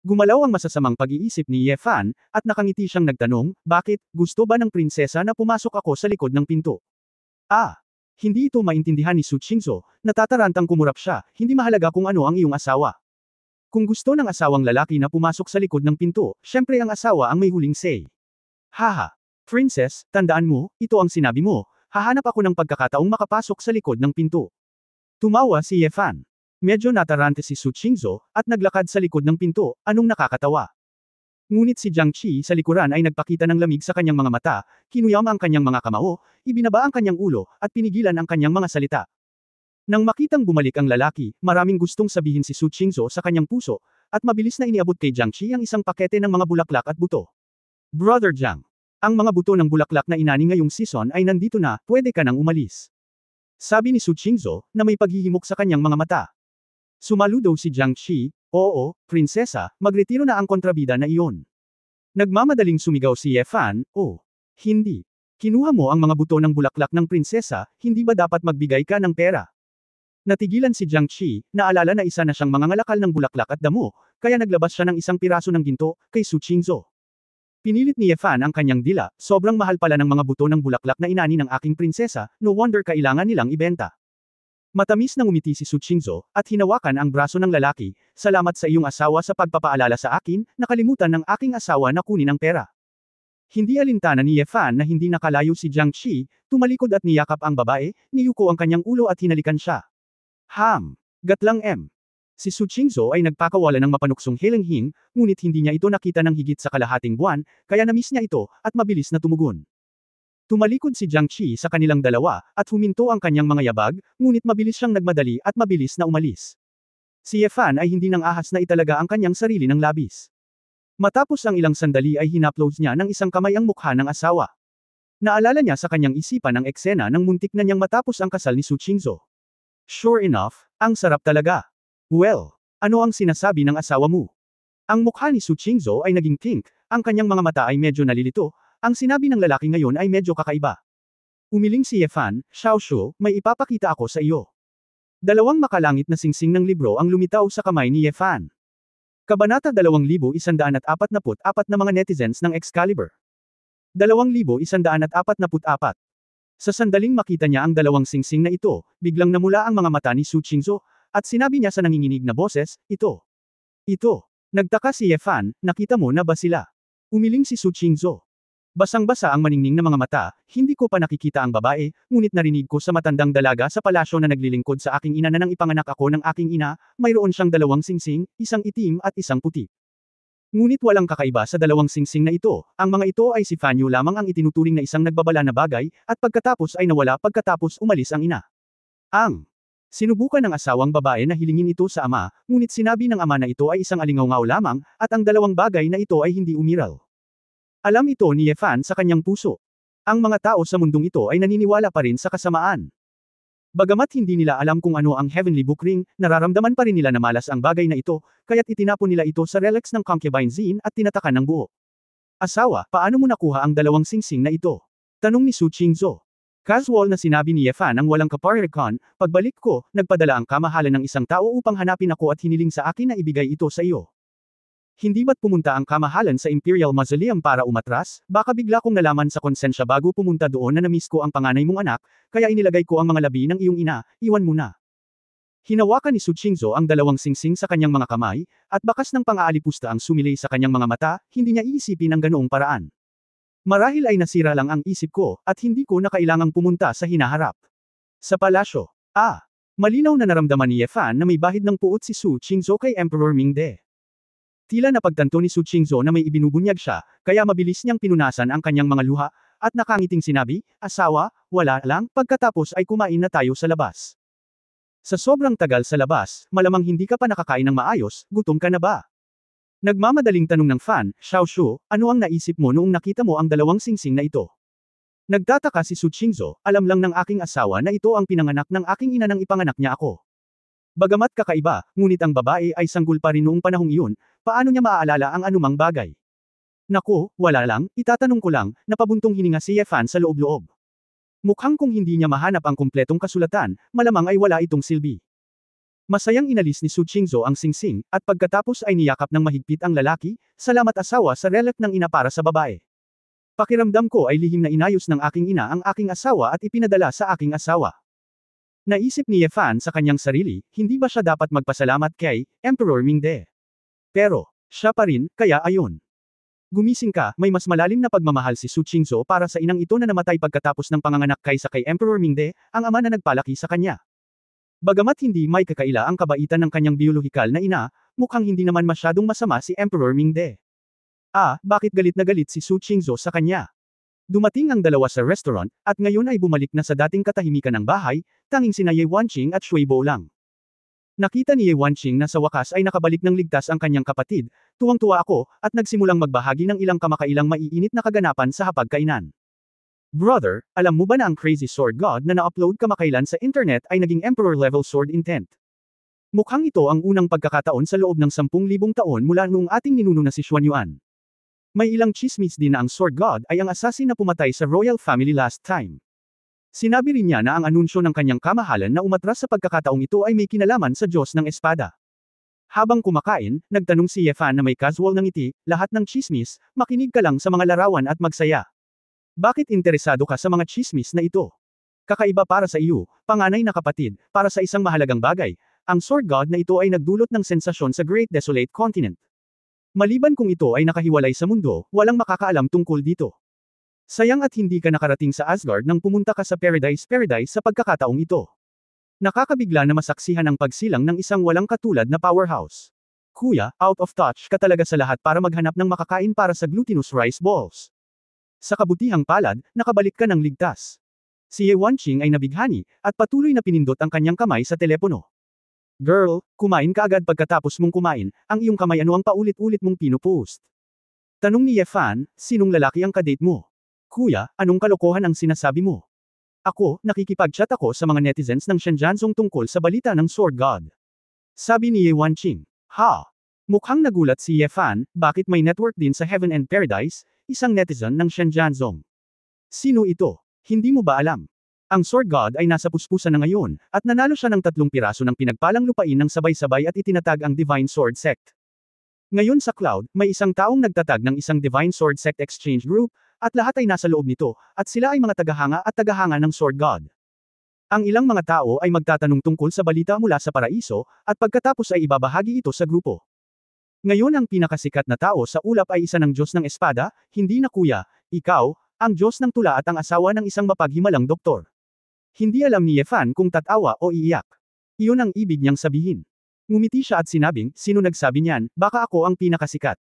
S1: Gumalaw ang masasamang pag-iisip ni Yefan, at nakangiti siyang nagtanong, bakit, gusto ba ng prinsesa na pumasok ako sa likod ng pinto? Hindi ito maintindihan ni Su Qingzhou, natatarantang kumurap siya, hindi mahalaga kung ano ang iyong asawa. Kung gusto ng asawang lalaki na pumasok sa likod ng pinto, syempre ang asawa ang may huling say. Haha. Princess, tandaan mo, ito ang sinabi mo, hahanap ako ng pagkakataong makapasok sa likod ng pinto. Tumawa si Yefan. Medyo natarante si Su Qingzhou, at naglakad sa likod ng pinto, anong nakakatawa. Ngunit si Jiang Qi sa likuran ay nagpakita ng lamig sa kanyang mga mata, kinuyam ang kanyang mga kamao, ibinaba ang kanyang ulo, at pinigilan ang kanyang mga salita. Nang makitang bumalik ang lalaki, maraming gustong sabihin si Su Qingzhou sa kanyang puso, at mabilis na iniabot kay Jiang Qi ang isang pakete ng mga bulaklak at buto. Brother Jiang. Ang mga buto ng bulaklak na inani ngayong season ay nandito na, pwede ka nang umalis. Sabi ni Su Qingzhou, na may paghihimok sa kanyang mga mata. Sumaludo si Jiang Qi, oo, prinsesa, magretiro na ang kontrabida na iyon. Nagmamadaling sumigaw si Yefan, oh. Hindi. Kinuha mo ang mga buto ng bulaklak ng prinsesa, hindi ba dapat magbigay ka ng pera? Natigilan si Jiang Qi, naalala na isa na siyang mangangalakal ng bulaklak at damo, kaya naglabas siya ng isang piraso ng ginto, kay Su Qingzhou. Pinilit ni Yefan ang kanyang dila, sobrang mahal pala ng mga buto ng bulaklak na inani ng aking prinsesa, no wonder kailangan nilang ibenta. Matamis na ngumiti si Su Qingzhou, at hinawakan ang braso ng lalaki, salamat sa iyong asawa sa pagpapaalala sa akin, nakalimutan ng aking asawa na kunin ang pera. Hindi alintana ni Yefan na hindi nakalayo si Jiang Qi, tumalikod at niyakap ang babae, niyuko ang kanyang ulo at hinalikan siya. Gatlang M. Si Su Qingzhou ay nagpakawala ng mapanuksong helenghing, ngunit hindi niya ito nakita ng higit sa kalahating buwan, kaya namiss niya ito, at mabilis na tumugon. Tumalikod si Jiang Qi sa kanilang dalawa, at huminto ang kanyang mga yabag, ngunit mabilis siyang nagmadali at mabilis na umalis. Si Yefan ay hindi nang ahas na italaga ang kanyang sarili ng labis. Matapos ang ilang sandali ay hinapload niya ng isang kamay ang mukha ng asawa. Naalala niya sa kanyang isipan ang eksena ng muntik na niyang matapos ang kasal ni Su Qingzhou. Sure enough, ang sarap talaga. Well, ano ang sinasabi ng asawa mo? Ang mukha ni Su Qingzhou ay naging pink, ang kanyang mga mata ay medyo nalilito, ang sinabi ng lalaki ngayon ay medyo kakaiba. Umiling si Ye Fan, Xiaoshu, may ipapakita ako sa iyo. Dalawang makalangit na singsing ng libro ang lumitaw sa kamay ni Ye Fan. Kabanata 2144 na mga netizens ng Excalibur. 2144. Sa sandaling makita niya ang dalawang singsing na ito, biglang namula ang mga mata ni Su Qingzhou, at sinabi niya sa nanginginig na boses, Ito. Nagtaka si Ye Fan, nakita mo na ba sila? Umiling si Su Qingzhou. Basang-basa ang maningning na mga mata, hindi ko pa nakikita ang babae, ngunit narinig ko sa matandang dalaga sa palasyo na naglilingkod sa aking ina na nang ipanganak ako ng aking ina, mayroon siyang dalawang singsing, isang itim at isang puti. Ngunit walang kakaiba sa dalawang singsing na ito, ang mga ito ay si Fanyu lamang ang itinuturing na isang nagbabala na bagay, at pagkatapos ay nawala pagkatapos umalis ang ina. Sinubukan ng asawang babae na hilingin ito sa ama, ngunit sinabi ng ama na ito ay isang alingaw-ngaw lamang, at ang dalawang bagay na ito ay hindi umiral. Alam ito ni Ye Fan sa kanyang puso. Ang mga tao sa mundong ito ay naniniwala pa rin sa kasamaan. Bagamat hindi nila alam kung ano ang Heavenly Book Ring, nararamdaman pa rin nila na malas ang bagay na ito, kaya't itinapon nila ito sa relics ng concubine Xin at tinatakan ng buo. Asawa, paano mo nakuha ang dalawang singsing na ito? Tanong ni Su Qingzhou. Casual na sinabi ni Ye Fan ang walang kaparekan, pagbalik ko, nagpadala ang kamahalan ng isang tao upang hanapin ako at hiniling sa akin na ibigay ito sa iyo. Hindi ba't pumunta ang kamahalan sa Imperial Mausoleum para umatras? Baka bigla kong nalaman sa konsensya bago pumunta doon na namiss ko ang panganay mong anak, kaya inilagay ko ang mga labi ng iyong ina, iwan mo na. Hinawakan ni Su Qingzhou ang dalawang singsing sa kanyang mga kamay, at bakas ng pang-aalipusta ang sumilay sa kanyang mga mata, hindi niya iisipin ang ganoong paraan. Marahil ay nasira lang ang isip ko, at hindi ko na kailangang pumunta sa hinaharap. Sa palasyo. Malinaw na naramdaman ni Ye Fan na may bahid ng puot si Su Qingzhou kay Emperor Mingde. Tila napagtanto ni Su Qingzhou na may ibinubunyag siya, kaya mabilis niyang pinunasan ang kanyang mga luha, at nakangiting sinabi, Asawa, wala lang, pagkatapos ay kumain na tayo sa labas. Sa sobrang tagal sa labas, malamang hindi ka pa nakakain ng maayos, gutom ka na ba? Nagmamadaling tanong ng Fan, Xiaoshu, ano ang naisip mo noong nakita mo ang dalawang singsing na ito? Nagtataka si Su Qingzhou, alam lang ng aking asawa na ito ang pinanganak ng aking ina nang ipanganak niya ako. Bagamat kakaiba, ngunit ang babae ay sanggol pa rin noong panahong iyon, paano niya maaalala ang anumang bagay? Naku, wala lang, itatanong ko lang, napabuntong hininga si Ye Fan sa loob-loob. Mukhang kung hindi niya mahanap ang kumpletong kasulatan, malamang ay wala itong silbi. Masayang inalis ni Su Qingzhou ang singsing, at pagkatapos ay niyakap ng mahigpit ang lalaki, salamat asawa sa relic ng ina para sa babae. Pakiramdam ko ay lihim na inayos ng aking ina ang aking asawa at ipinadala sa aking asawa. Naisip ni Ye Fan sa kanyang sarili, hindi ba siya dapat magpasalamat kay Emperor Mingde? Pero, siya pa rin, kaya ayon. Gumising ka, may mas malalim na pagmamahal si Su Qingzhou para sa inang ito na namatay pagkatapos ng panganganak kaysa kay Emperor Mingde, ang ama na nagpalaki sa kanya. Bagamat hindi may kakaila ang kabaitan ng kanyang biolohikal na ina, mukhang hindi naman masyadong masama si Emperor Mingde. Bakit galit na galit si Su Qingzhou sa kanya? Dumating ang dalawa sa restaurant, at ngayon ay bumalik na sa dating katahimikan ng bahay, tanging sina Ye Wanqing at Shui Bo lang. Nakita ni Ye Wanqing na sa wakas ay nakabalik ng ligtas ang kanyang kapatid, tuwang-tuwa ako, at nagsimulang magbahagi ng ilang kamakailang maiinit na kaganapan sa hapagkainan. Brother, alam mo ba na ang Crazy Sword God na na-upload kamakailan sa internet ay naging Emperor-level sword intent? Mukhang ito ang unang pagkakataon sa loob ng 10,000 taon mula noong ating ninuno na si Xuanyuan. May ilang chismis din na ang Sword God ay ang assassin na pumatay sa royal family last time. Sinabi rin niya na ang anunsyo ng kanyang kamahalan na umatras sa pagkakataong ito ay may kinalaman sa Diyos ng Espada. Habang kumakain, nagtanong si Ye Fan na may casual ng ngiti, lahat ng chismis, makinig ka lang sa mga larawan at magsaya. Bakit interesado ka sa mga chismis na ito? Kakaiba para sa iyo, panganay na kapatid, para sa isang mahalagang bagay, ang Sword God na ito ay nagdulot ng sensasyon sa Great Desolate Continent. Maliban kung ito ay nakahiwalay sa mundo, walang makakaalam tungkol dito. Sayang at hindi ka nakarating sa Asgard nang pumunta ka sa Paradise sa pagkakataong ito. Nakakabigla na masaksihan ang pagsilang ng isang walang katulad na powerhouse. Kuya, out of touch ka talaga sa lahat para maghanap ng makakain para sa glutinous rice balls. Sa kabutihang palad, nakabalik ka ng ligtas. Si Ye Wanqing ay nabighani, at patuloy na pinindot ang kanyang kamay sa telepono. Girl, kumain ka agad pagkatapos mong kumain, ang iyong kamay ano ang paulit-ulit mong pinupost. Tanong ni Yefan, sinong lalaki ang kadate mo? Kuya, anong kalokohan ang sinasabi mo? Ako, nakikipag-chat ako sa mga netizens ng Shenzhou tungkol sa balita ng Sword God. Sabi ni Ye Wanqing. Ha? Mukhang nagulat si Yefan, bakit may network din sa Heaven and Paradise, isang netizen ng Shenzhou. Sino ito? Hindi mo ba alam? Ang Sword God ay nasa puspusan na ngayon, at nanalo siya ng 3 piraso ng pinagpalang lupain ng sabay-sabay at itinatag ang Divine Sword Sect. Ngayon sa cloud, may isang taong nagtatag ng isang Divine Sword Sect Exchange Group, at lahat ay nasa loob nito, at sila ay mga tagahanga at tagahanga ng Sword God. Ang ilang mga tao ay magtatanong tungkol sa balita mula sa paraiso, at pagkatapos ay ibabahagi ito sa grupo. Ngayon ang pinakasikat na tao sa ulap ay isa ng Diyos ng Espada, hindi na kuya, ikaw, ang Diyos ng tula at ang asawa ng isang mapaghimalang doktor. Hindi alam ni Yefan kung tatawa o iiyak. Iyon ang ibig niyang sabihin. Ngumiti siya at sinabing, sino nagsabi niyan, baka ako ang pinakasikat.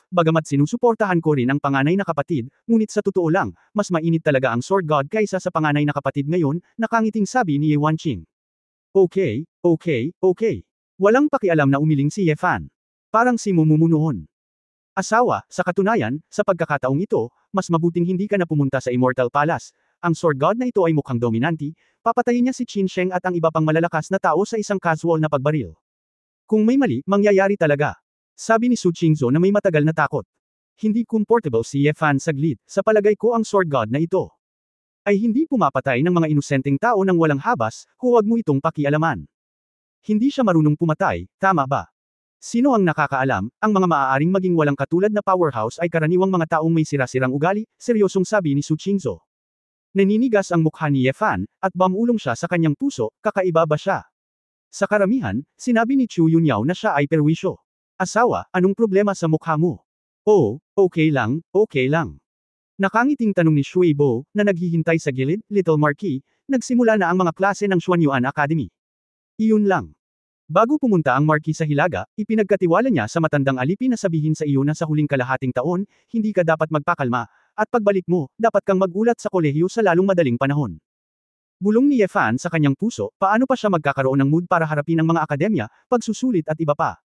S1: Bagamat sinusuportahan ko rin ang panganay na kapatid, ngunit sa totoo lang, mas mainit talaga ang Sword God kaysa sa panganay na kapatid ngayon, nakangiting sabi ni Ye Wanqing. Okay. Walang pakialam na umiling si Yefan. Parang si Mumumu noon. Asawa, sa katunayan, sa pagkakataong ito, mas mabuting hindi ka na pumunta sa Immortal Palace. Ang Sword God na ito ay mukhang dominanti, papatayin niya si Qin Sheng at ang iba pang malalakas na tao sa isang casual na pagbaril. Kung may mali, mangyayari talaga. Sabi ni Su Qingzhou na may matagal na takot. Hindi comfortable si Yefan saglit, sa palagay ko ang Sword God na ito ay hindi pumapatay ng mga inosenteng tao ng walang habas, huwag mo itong pakialaman. Hindi siya marunong pumatay, tama ba? Sino ang nakakaalam, ang mga maaaring maging walang katulad na powerhouse ay karaniwang mga taong may sira-sirang ugali, seryosong sabi ni Su Qingzhou. Naninigas ang mukha ni Yefan, at bamulong siya sa kanyang puso, kakaiba ba siya? Sa karamihan, sinabi ni Chu Yunyao na siya ay perwisyo. Asawa, anong problema sa mukha mo? Oh, okay lang. Nakangiting tanong ni Shui Bo, na naghihintay sa gilid, Little Marquis, nagsimula na ang mga klase ng Xuanyuan Academy. Iyon lang. Bago pumunta ang Marquis sa Hilaga, ipinagkatiwala niya sa matandang alipin na sabihin sa iyo na sa huling kalahating taon, hindi ka dapat magpakalma, at pagbalik mo, dapat kang magulat sa kolehiyo sa lalong madaling panahon. Bulong ni Yefan sa kanyang puso, paano pa siya magkakaroon ng mood para harapin ang mga akademya, pagsusulit at iba pa.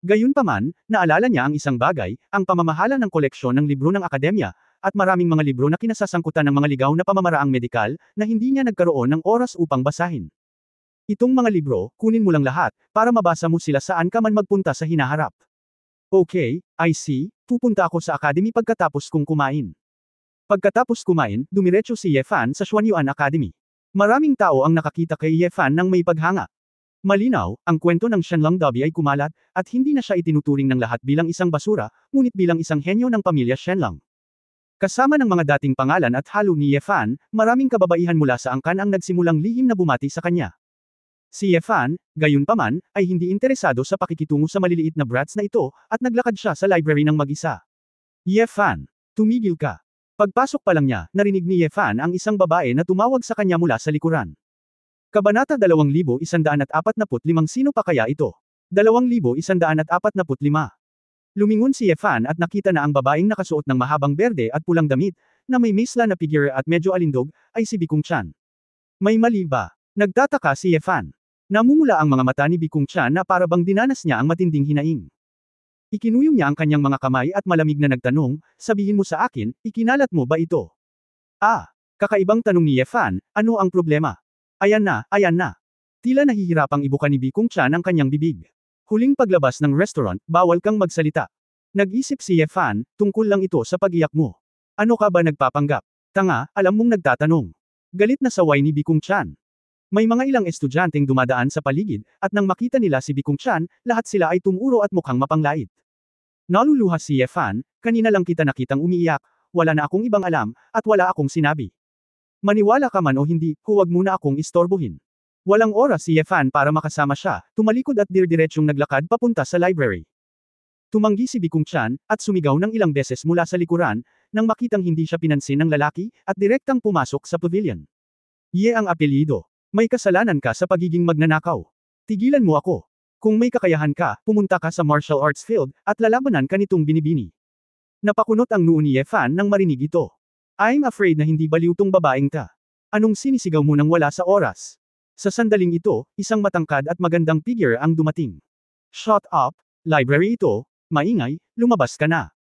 S1: Gayunpaman, naalala niya ang isang bagay, ang pamamahala ng koleksyon ng libro ng akademya, at maraming mga libro na kinasasangkutan ng mga ligaw na pamamaraang medikal, na hindi niya nagkaroon ng oras upang basahin. Itong mga libro, kunin mo lang lahat, para mabasa mo sila saan ka man magpunta sa hinaharap. Okay, I see, pupunta ako sa academy pagkatapos kong kumain. Pagkatapos kumain, dumiretso si Yefan sa Xuanyuan Academy. Maraming tao ang nakakita kay Yefan ng may paghanga. Malinaw, ang kwento ng Shenlong Dabi ay kumalat, at hindi na siya itinuturing ng lahat bilang isang basura, ngunit bilang isang henyo ng pamilya Shenlong. Kasama ng mga dating pangalan at halo ni Yefan, maraming kababaihan mula sa angkan ang nagsimulang lihim na bumati sa kanya. Si Yefan, gayunpaman, ay hindi interesado sa pakikitungo sa maliliit na brats na ito, at naglakad siya sa library ng mag-isa. Yefan, tumigil ka. Pagpasok pa lang niya, narinig ni Yefan ang isang babae na tumawag sa kanya mula sa likuran. Kabanata 2145. Sino pa kaya ito? 2145. Lumingon si Yefan at nakita na ang babaeng nakasuot ng mahabang berde at pulang damit, na may misla na figure at medyo alindog, ay si Bikung Chan. May mali ba? Nagtataka si Yefan. Namumula ang mga mata ni Bikung Chan na para bang dinanas niya ang matinding hinaing. Ikinuyong niya ang kanyang mga kamay at malamig na nagtanong, sabihin mo sa akin, ikinalat mo ba ito? Kakaibang tanong ni Yefan, ano ang problema? Ayan na. Tila nahihirapang ibuka ni Bikung Chan ang kanyang bibig. Huling paglabas ng restaurant, bawal kang magsalita. Nag-isip si Yefan, tungkol lang ito sa pag-iyak mo. Ano ka ba nagpapanggap? Tanga, alam mong nagtatanong. Galit na saway ni Bikung Chan. May mga ilang estudyanteng dumadaan sa paligid, at nang makita nila si Bikung Chan, lahat sila ay tumuro at mukhang mapanglait. Naluluha si Yefan, kanina lang kita nakitang umiiyak, wala na akong ibang alam, at wala akong sinabi. Maniwala ka man o hindi, huwag muna akong istorbohin. Walang oras si Yefan para makasama siya, tumalikod at dirdiretsong naglakad papunta sa library. Tumanggi si Bikung Chan, at sumigaw ng ilang beses mula sa likuran, nang makitang hindi siya pinansin ng lalaki, at direktang pumasok sa pavilion. Ye ang apelyido. May kasalanan ka sa pagiging magnanakaw. Tigilan mo ako. Kung may kakayahan ka, pumunta ka sa martial arts field, at lalabanan ka nitong binibini. Napakunot ang noo ni Yefan nang marinig ito. I'm afraid na hindi baliw tong babaeng ta. Anong sinisigaw mo nang wala sa oras? Sa sandaling ito, isang matangkad at magandang figure ang dumating. Shut up, library ito, maingay, lumabas ka na.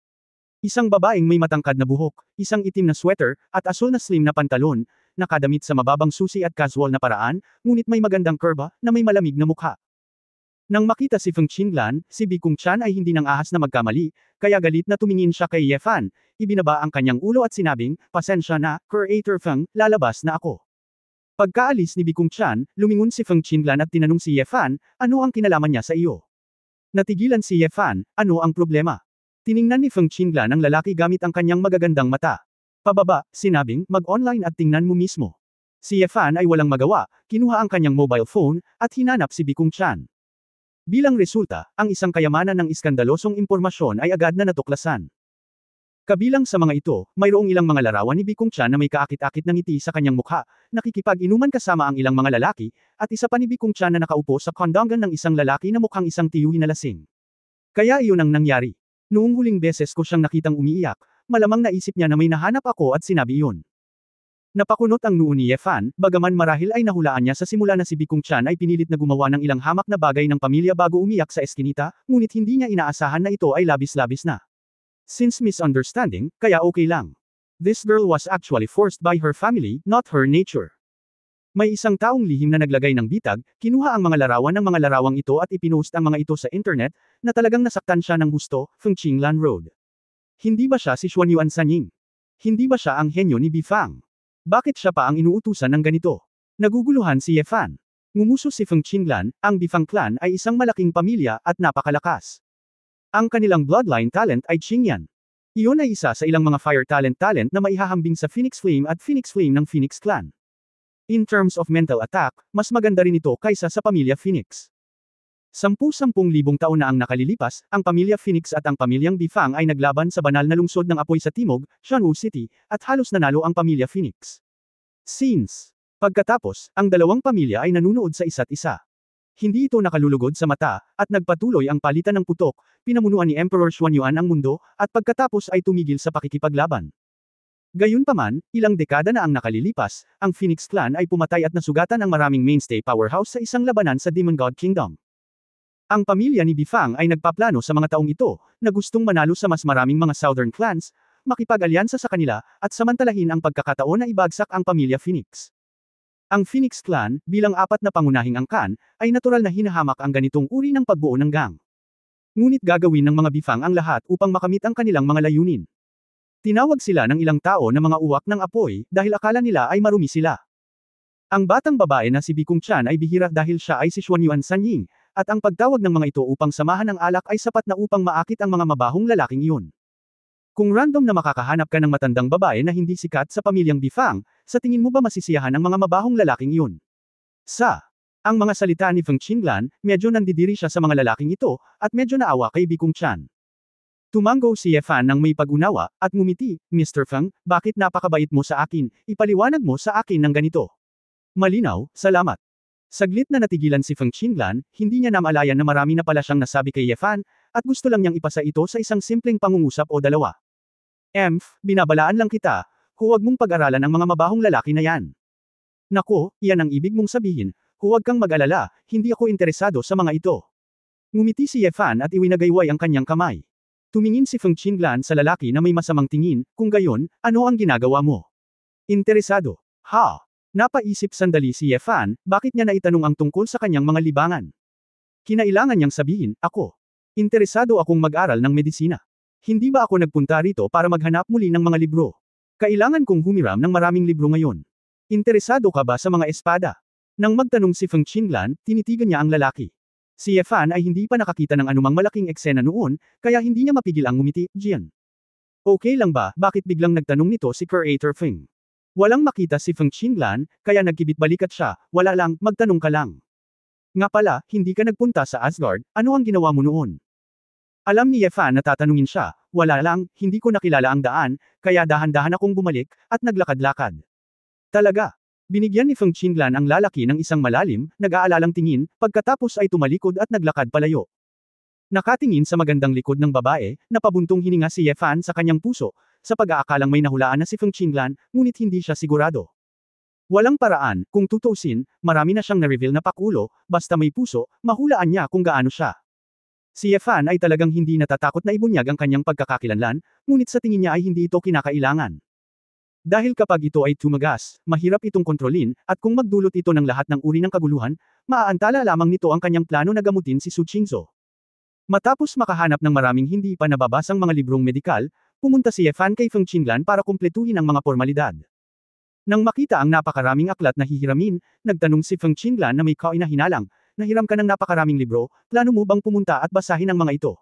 S1: Isang babaeng may matangkad na buhok, isang itim na sweater, at asul na slim na pantalon, nakadamit sa mababang susi at casual na paraan, ngunit may magandang kurba, na may malamig na mukha. Nang makita si Feng Qinglan, si Bi Kongtian ay hindi nang ahas na magkamali, kaya galit na tumingin siya kay Ye Fan, ibinaba ang kanyang ulo at sinabing, "Pasensya na, Creator Feng, lalabas na ako." Pagkaalis ni Bi Kongtian, lumingon si Feng Qinglan at tinanong si Ye Fan, ano ang kinalaman niya sa iyo? Natigilan si Ye Fan, ano ang problema? Tiningnan ni Feng Qinglan ang lalaki gamit ang kanyang magagandang mata. Pababa, sinabing, mag-online at tingnan mo mismo. Si Ye Fan ay walang magawa, kinuha ang kanyang mobile phone, at hinanap si Bi Kongtian. Bilang resulta, ang isang kayamanan ng iskandalosong impormasyon ay agad na natuklasan. Kabilang sa mga ito, mayroong ilang mga larawan ni Bi Kongtian na may kaakit-akit ng ngiti sa kanyang mukha, nakikipag-inuman kasama ang ilang mga lalaki, at isa pa ni Bi Kongtian na nakaupo sa kondongan ng isang lalaki na mukhang isang tiyuhin na lasing. Kaya iyon ang nangyari. Noong huling beses ko siyang nakitang umiiyak, malamang naisip niya na may nahanap ako at sinabi iyon. Napakunot ang noo ni Ye Fan, bagaman marahil ay nahulaan niya sa simula na si Bi Kongtian ay pinilit na gumawa ng ilang hamak na bagay ng pamilya bago umiyak sa eskinita, ngunit hindi niya inaasahan na ito ay labis-labis na. Since misunderstanding, kaya okay lang. This girl was actually forced by her family, not her nature. May isang taong lihim na naglagay ng bitag, kinuha ang mga larawan ng mga larawang ito at ipinost ang mga ito sa internet, na talagang nasaktan siya ng husto, Feng Qinglan Road. Hindi ba siya si Xuanyuan Sanying? Hindi ba siya ang henyo ni Bifang? Bakit siya pa ang inuutusan ng ganito? Naguguluhan si Ye Fan. Ngumuso si Feng Qinglan, ang Bifang clan ay isang malaking pamilya at napakalakas. Ang kanilang bloodline talent ay Qingyan. Iyon ay isa sa ilang mga fire talent na maihahambing sa Phoenix Flame at Phoenix Flame ng Phoenix clan. In terms of mental attack, mas maganda rin ito kaysa sa pamilya Phoenix. 10,000 taon na ang nakalilipas, ang pamilya Phoenix at ang pamilyang Bifang ay naglaban sa banal na lungsod ng apoy sa timog, Shanwu City, at halos nanalo ang pamilya Phoenix. Scenes. Pagkatapos, ang dalawang pamilya ay nanunood sa isa't isa. Hindi ito nakalulugod sa mata, at nagpatuloy ang palitan ng putok, pinamunuan ni Emperor Xuanyuan ang mundo, at pagkatapos ay tumigil sa pakikipaglaban. Gayunpaman, ilang dekada na ang nakalilipas, ang Phoenix clan ay pumatay at nasugatan ang maraming mainstay powerhouse sa isang labanan sa Demon God Kingdom. Ang pamilya ni Bifang ay nagpaplano sa mga taong ito, na gustong manalo sa mas maraming mga southern clans, makipag-alyansa sa kanila, at samantalahin ang pagkakataon na ibagsak ang pamilya Phoenix. Ang Phoenix clan, bilang apat na pangunahing angkan, ay natural na hinahamak ang ganitong uri ng pagbuo ng gang. Ngunit gagawin ng mga Bifang ang lahat upang makamit ang kanilang mga layunin. Tinawag sila ng ilang tao na mga uwak ng apoy, dahil akala nila ay marumi sila. Ang batang babae na si Bi Kongtian ay bihira dahil siya ay si Xuanyuan Sanying, at ang pagtawag ng mga ito upang samahan ang alak ay sapat na upang maakit ang mga mabahong lalaking iyon. Kung random na makakahanap ka ng matandang babae na hindi sikat sa pamilyang Bifang, sa tingin mo ba masisiyahan ang mga mabahong lalaking iyon? Ang mga salita ni Feng Qinglan, medyo nandidiri siya sa mga lalaking ito, at medyo naawa kay Bi Kongtian. Tumango si Ye Fan ng may pag-unawa, at ngumiti, Mr. Feng, bakit napakabait mo sa akin, ipaliwanag mo sa akin ng ganito. Malinaw, salamat. Saglit na natigilan si Feng Qinglan, hindi niya namalayan na marami na pala siyang nasabi kay Ye Fan, at gusto lang niyang ipasa ito sa isang simpleng pangungusap o dalawa. Binabalaan lang kita, huwag mong pag-aralan ang mga mabahong lalaki na yan. Nako, iyan ang ibig mong sabihin, huwag kang mag-alala, hindi ako interesado sa mga ito. Ngumiti si Ye Fan at iwinagayway ang kanyang kamay. Tumingin si Feng Qinglan sa lalaki na may masamang tingin, kung gayon, ano ang ginagawa mo? Interesado. Napaisip sandali si Ye Fan, bakit niya naitanong ang tungkol sa kanyang mga libangan? Kinailangan niyang sabihin, ako. Interesado akong mag-aral ng medisina. Hindi ba ako nagpunta rito para maghanap muli ng mga libro? Kailangan kong humiram ng maraming libro ngayon. Interesado ka ba sa mga espada? Nang magtanong si Feng Qinglan, tinitigan niya ang lalaki. Si Ye Fan ay hindi pa nakakita ng anumang malaking eksena noon, kaya hindi niya mapigil ang ngumiti, Jian. Okay lang ba, bakit biglang nagtanong nito si Creator Feng? Walang makita si Feng Qinglan, kaya nagkibit-balikat siya, wala lang, magtanong ka lang. Nga pala, hindi ka nagpunta sa Asgard, ano ang ginawa mo noon? Alam ni Ye Fan na tatanungin siya, wala lang, hindi ko nakilala ang daan, kaya dahan-dahan akong bumalik, at naglakad-lakad. Talaga. Binigyan ni Feng Qinglan ang lalaki ng isang malalim, nag-aalalang tingin, pagkatapos ay tumalikod at naglakad palayo. Nakatingin sa magandang likod ng babae, napabuntong hininga si Ye Fan sa kanyang puso, sa pag-aakalang may nahulaan na si Feng Qinglan, ngunit hindi siya sigurado. Walang paraan, kung tutuusin, marami na siyang na-reveal na pakulo, basta may puso, mahulaan niya kung gaano siya. Si Yefan ay talagang hindi natatakot na ibunyag ang kanyang pagkakakilanlan, ngunit sa tingin niya ay hindi ito kinakailangan. Dahil kapag ito ay tumagas, mahirap itong kontrolin, at kung magdulot ito ng lahat ng uri ng kaguluhan, maaantala lamang nito ang kanyang plano na gamutin si Su Qingzhou. Matapos makahanap ng maraming hindi pa nababasang mga librong medikal, pumunta si Yefan kay Feng Qinglan para kumpletuhin ang mga formalidad. Nang makita ang napakaraming aklat na hihiramin, nagtanong si Feng Qinglan na may kainahinalang, "Nahiram ka ng napakaraming libro, plano mo bang pumunta at basahin ang mga ito?"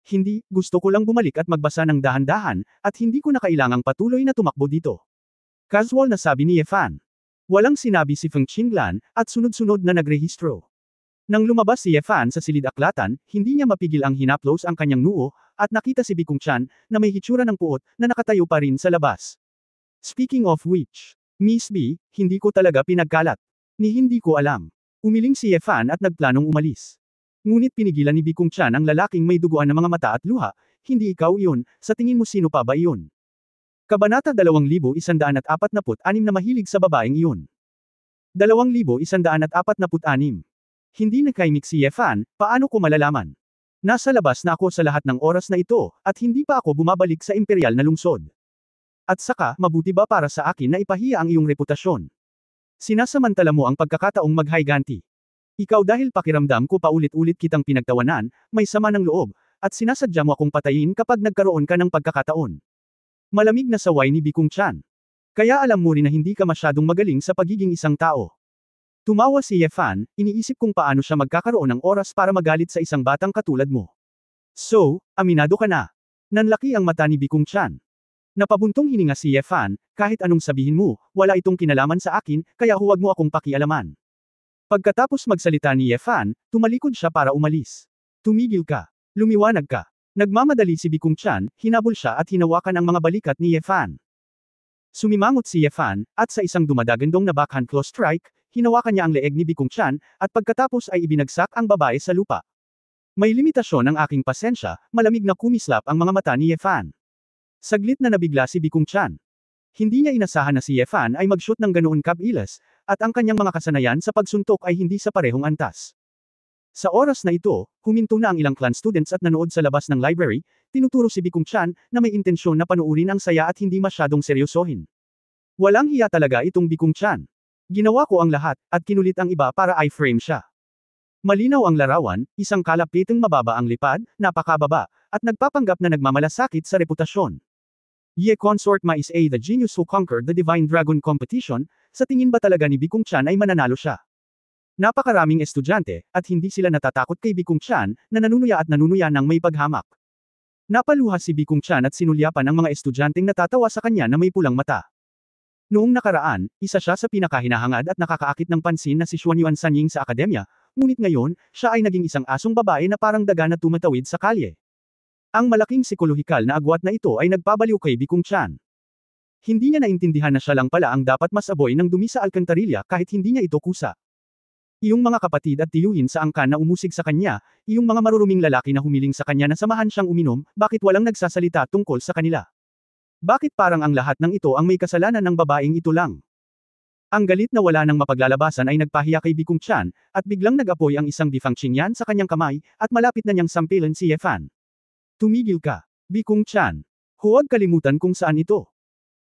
S1: "Hindi, gusto ko lang bumalik at magbasa ng dahan-dahan, at hindi ko na kailangang patuloy na tumakbo dito." Casual na sabi ni Yefan. Walang sinabi si Feng Qinglan, at sunod-sunod na nagrehistro. Nang lumabas si Yefan sa silid-aklatan, hindi niya mapigil ang hinaplos ang kanyang noo, at nakita si Bikung Chan, na may hitsura ng puot, na nakatayo pa rin sa labas. Speaking of which, Miss B, hindi ko talaga pinagkalat. Ni hindi ko alam. Umiling si Yefan at nagplanong umalis. Ngunit pinigilan ni Bikung Chan ang lalaking may duguan na mga mata at luha, "Hindi ikaw iyon, sa tingin mo sino pa ba iyon?" Kabanata 2146 na mahilig sa babaeng iyon. 2146. Hindi nakaimik si Yefan, paano ko malalaman? Nasa labas na ako sa lahat ng oras na ito, at hindi pa ako bumabalik sa imperial na lungsod. At saka, mabuti ba para sa akin na ipahiya ang iyong reputasyon? Sinasamantala mo ang pagkakataong maghayganti. Ikaw dahil pakiramdam ko paulit-ulit kitang pinagtawanan, may sama ng loob, at sinasadya mo akong patayin kapag nagkaroon ka ng pagkakataon. Malamig na saway ni Bikung Chan. Kaya alam mo rin na hindi ka masyadong magaling sa pagiging isang tao. Tumawa si Yefan, iniisip kung paano siya magkakaroon ng oras para magalit sa isang batang katulad mo. So, aminado ka na. Nanlaki ang mata ni Bikung Chan. Napabuntong hininga si Yefan, kahit anong sabihin mo, wala itong kinalaman sa akin, kaya huwag mo akong pakialaman. Pagkatapos magsalita ni Yefan, tumalikod siya para umalis. Tumigil ka. Lumiwanag ka. Nagmamadali si Bikung Chan, hinabol siya at hinawakan ang mga balikat ni Yefan. Sumimangot si Yefan, at sa isang dumadagandong na backhand claw strike, hinawakan niya ang leeg ni Bikung Chan, at pagkatapos ay ibinagsak ang babae sa lupa. May limitasyon ang aking pasensya, malamig na kumislap ang mga mata ni Yefan. Saglit na nabigla si Bikung Chan. Hindi niya inasahan na si Yefan ay mag-shoot ng ganoon kabilis, at ang kanyang mga kasanayan sa pagsuntok ay hindi sa parehong antas. Sa oras na ito, huminto na ang ilang clan students at nanood sa labas ng library, tinuturo si Bikung Chan, na may intensyon na panuurin ang saya at hindi masyadong seryosohin. Walang hiya talaga itong Bikung Chan. Ginawa ko ang lahat, at kinulit ang iba para i-frame siya. Malinaw ang larawan, isang kalapitang mababa ang lipad, napakababa, at nagpapanggap na nagmamalasakit sa reputasyon. Ye consort ma is the genius who conquered the Divine Dragon competition, sa tingin ba talaga ni Bikung Chan ay mananalo siya? Napakaraming estudyante, at hindi sila natatakot kay Bikung Chan, na nanunuya at nanunuya ng may paghamak. Napaluha si Bikung Chan at sinulyapan ang mga estudyanteng natatawa sa kanya na may pulang mata. Noong nakaraan, isa siya sa pinakahinahangad at nakakaakit ng pansin na si Xuanyuan Sanying sa akademya, ngunit ngayon, siya ay naging isang asong babae na parang daga na tumatawid sa kalye. Ang malaking psikolohikal na agwat na ito ay nagpabaliw kay Bikung Chan. Hindi niya naintindihan na siya lang pala ang dapat masaboy ng dumi sa alkantarilya kahit hindi niya ito kusa. Iyong mga kapatid at tiyuhin sa angkan na umusig sa kanya, iyong mga maruruming lalaki na humiling sa kanya na samahan siyang uminom, bakit walang nagsasalita tungkol sa kanila? Bakit parang ang lahat ng ito ang may kasalanan ng babaeng ito lang? Ang galit na wala nang mapaglalabasan ay nagpahiya kay Bikung Chan, at biglang nag-apoy ang isang Bifang Qingyan sa kanyang kamay, at malapit na niyang sampilan si Yefan. Tumigil ka, Bikung Chan. Huwag kalimutan kung saan ito.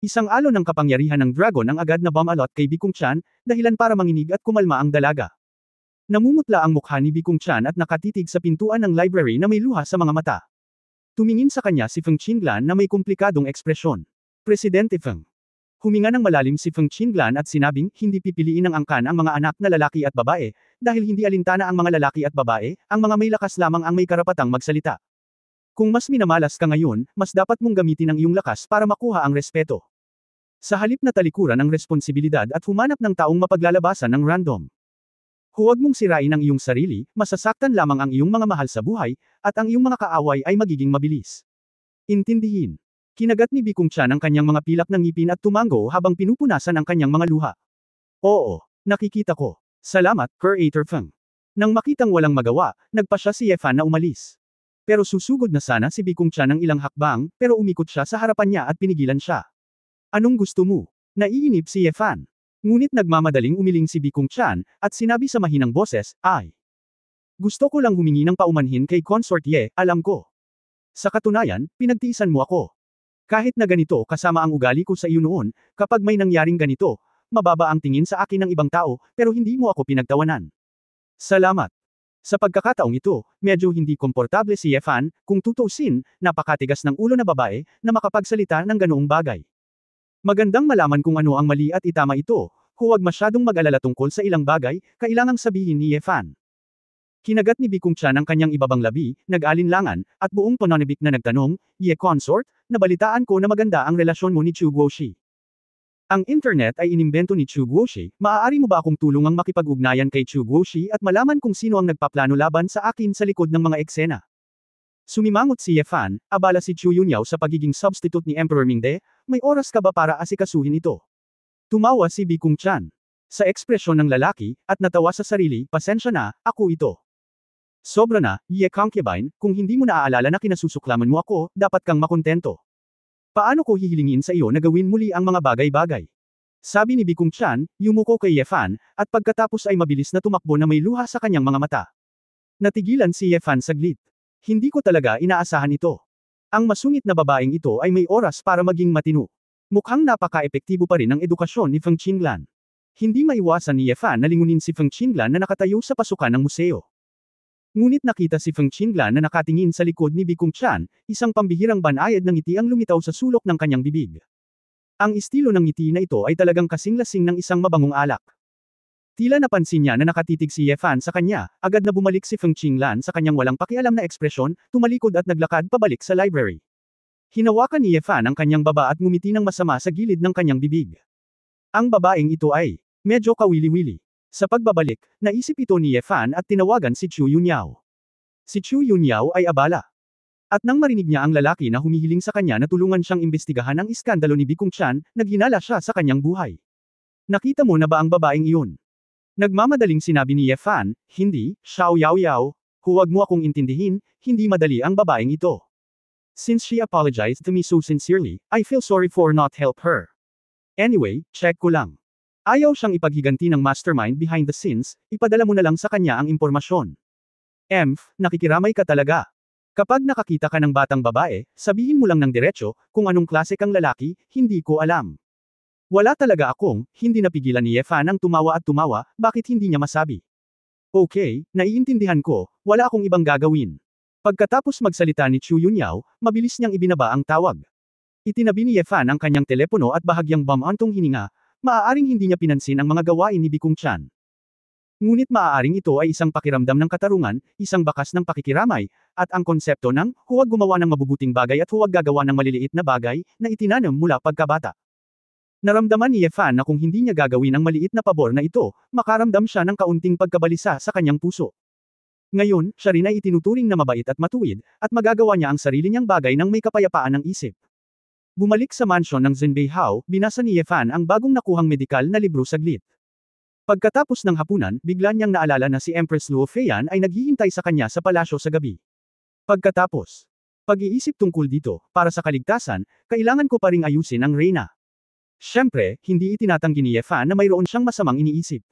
S1: Isang alon ng kapangyarihan ng dragon ang agad na bumalot kay Bikung Chan, dahilan para manginig at kumalma ang dalaga. Namumutla ang mukha ni Bikung Chan at nakatitig sa pintuan ng library na may luha sa mga mata. Tumingin sa kanya si Feng Qinglan na may komplikadong ekspresyon. Presidente Feng. Huminga ng malalim si Feng Qinglan at sinabing, hindi pipiliin ng angkan ang mga anak na lalaki at babae, dahil hindi alintana ang mga lalaki at babae, ang mga may lakas lamang ang may karapatang magsalita. Kung mas minamalas ka ngayon, mas dapat mong gamitin ang iyong lakas para makuha ang respeto. Sa halip na talikuran ang responsibilidad at humanap ng taong mapaglalabasan ng random. Huwag mong sirain ang iyong sarili, masasaktan lamang ang iyong mga mahal sa buhay, at ang iyong mga kaaway ay magiging mabilis. Intindihin. Kinagat ni Bikung Chan ang kanyang mga pilak ng ngipin at tumango habang pinupunasan ang kanyang mga luha. Oo, nakikita ko. Salamat, Creator Feng. Nang makitang walang magawa, nagpa siya si Yefan na umalis. Pero susugod na sana si Bikung Chan ng ilang hakbang, pero umikot siya sa harapan niya at pinigilan siya. Anong gusto mo? Naiinip si Yefan. Ngunit nagmamadaling umiling si Bikung Chan, at sinabi sa mahinang boses, ay. Gusto ko lang humingi ng paumanhin kay Consort Ye, alam ko. Sa katunayan, pinagtiisan mo ako. Kahit na ganito kasama ang ugali ko sa iyo noon, kapag may nangyaring ganito, mababa ang tingin sa akin ng ibang tao, pero hindi mo ako pinagtawanan. Salamat. Sa pagkakataong ito, medyo hindi komportable si Yefan, kung tutuusin, napakatigas ng ulo na babae, na makapagsalita ng ganoong bagay. Magandang malaman kung ano ang mali at itama ito, huwag masyadong mag-alala tungkol sa ilang bagay, kailangang sabihin ni Yefan. Kinagat ni Bikung Chan ang kanyang ibabang labi, nag-alinlangan, at buong pananabik na nagtanong, Ye Consort, nabalitaan ko na maganda ang relasyon mo ni Chu Guoshi. Ang internet ay inimbento ni Chu Guoshi, maaari mo ba akong tulungang makipag-ugnayan kay Chu Guoshi at malaman kung sino ang nagpaplano laban sa akin sa likod ng mga eksena? Sumimangot si Yefan, abala si Chu Yunyao sa pagiging substitute ni Emperor Mingde, may oras ka ba para asikasuhin ito? Tumawa si Bikung Chan. Sa ekspresyon ng lalaki, at natawa sa sarili, pasensya na, ako ito. Sobra na, Ye Concubine, kung hindi mo naaalala na kinasusuklaman mo ako, dapat kang makontento. Paano ko hihilingin sa iyo na gawin muli ang mga bagay-bagay? Sabi ni Bikung Chan, yumuko kay Yefan, at pagkatapos ay mabilis na tumakbo na may luha sa kanyang mga mata. Natigilan si Yefan saglit. Hindi ko talaga inaasahan ito. Ang masungit na babaeng ito ay may oras para maging matino. Mukhang napaka-epektibo pa rin ang edukasyon ni Feng Qinglan. Hindi maiwasan ni Yefan na lingunin si Feng Qinglan na nakatayo sa pasukan ng museo. Ngunit nakita si Feng Qinglan na nakatingin sa likod ni Bikung Chan, isang pambihirang banayad ng ngiti ang lumitaw sa sulok ng kanyang bibig. Ang estilo ng ngiti na ito ay talagang kasing-lasing ng isang mabangong alak. Tila napansin niya na nakatitig si Yefan sa kanya, agad na bumalik si Feng Qinglan sa kanyang walang pakialam na ekspresyon, tumalikod at naglakad pabalik sa library. Hinawakan ni Yefan ang kanyang baba at ngumiti ng masama sa gilid ng kanyang bibig. Ang babaeng ito ay medyo kawili-wili. Sa pagbabalik, naisip ito ni Yefan at tinawagan si Chu Yunyao. Si Chu Yunyao ay abala. At nang marinig niya ang lalaki na humihiling sa kanya na tulungan siyang imbestigahan ang iskandalo ni Bikung Chan, naghinala siya sa kanyang buhay. Nakita mo na ba ang babaeng iyon? Nagmamadaling sinabi ni Yefan, hindi, Xiao Yao Yao, huwag mo akong intindihin, hindi madali ang babaeng ito. Since she apologized to me so sincerely, I feel sorry for not help her. Anyway, check ko lang. Ayaw siyang ipaghiganti ng mastermind behind the scenes, ipadala mo na lang sa kanya ang impormasyon. Nakikiramay ka talaga. Kapag nakakita ka ng batang babae, sabihin mo lang ng diretso, kung anong klase kang lalaki, hindi ko alam. Wala talaga akong, hindi napigilan ni Yefan ang tumawa at tumawa, bakit hindi niya masabi? Okay, naiintindihan ko, wala akong ibang gagawin. Pagkatapos magsalita ni Chu Yunyao, mabilis niyang ibinaba ang tawag. Itinabi ni Yefan ang kanyang telepono at bahagyang bumantong hininga, maaaring hindi niya pinansin ang mga gawain ni Bikung Chan. Ngunit maaaring ito ay isang pakiramdam ng katarungan, isang bakas ng pakikiramay, at ang konsepto ng, huwag gumawa ng mabubuting bagay at huwag gagawa ng maliliit na bagay, na itinanam mula pagkabata. Naramdaman ni Yefan na kung hindi niya gagawin ang maliit na pabor na ito, makaramdam siya ng kaunting pagkabalisa sa kanyang puso. Ngayon, siya rin ay itinuturing na mabait at matuwid, at magagawa niya ang sarili niyang bagay ng may kapayapaan ng isip. Bumalik sa mansyon ng Zhenbei Hao, binasa ni Yefan ang bagong nakuhang medikal na libro saglit. Pagkatapos ng hapunan, bigla niyang naalala na si Empress Luo Feiyan ay naghihintay sa kanya sa palasyo sa gabi. Pagkatapos, pag-iisip tungkol dito, para sa kaligtasan, kailangan ko pa ring ayusin ang Reyna. Siyempre, hindi itinatanggi ni Yefan na mayroon siyang masamang iniisip.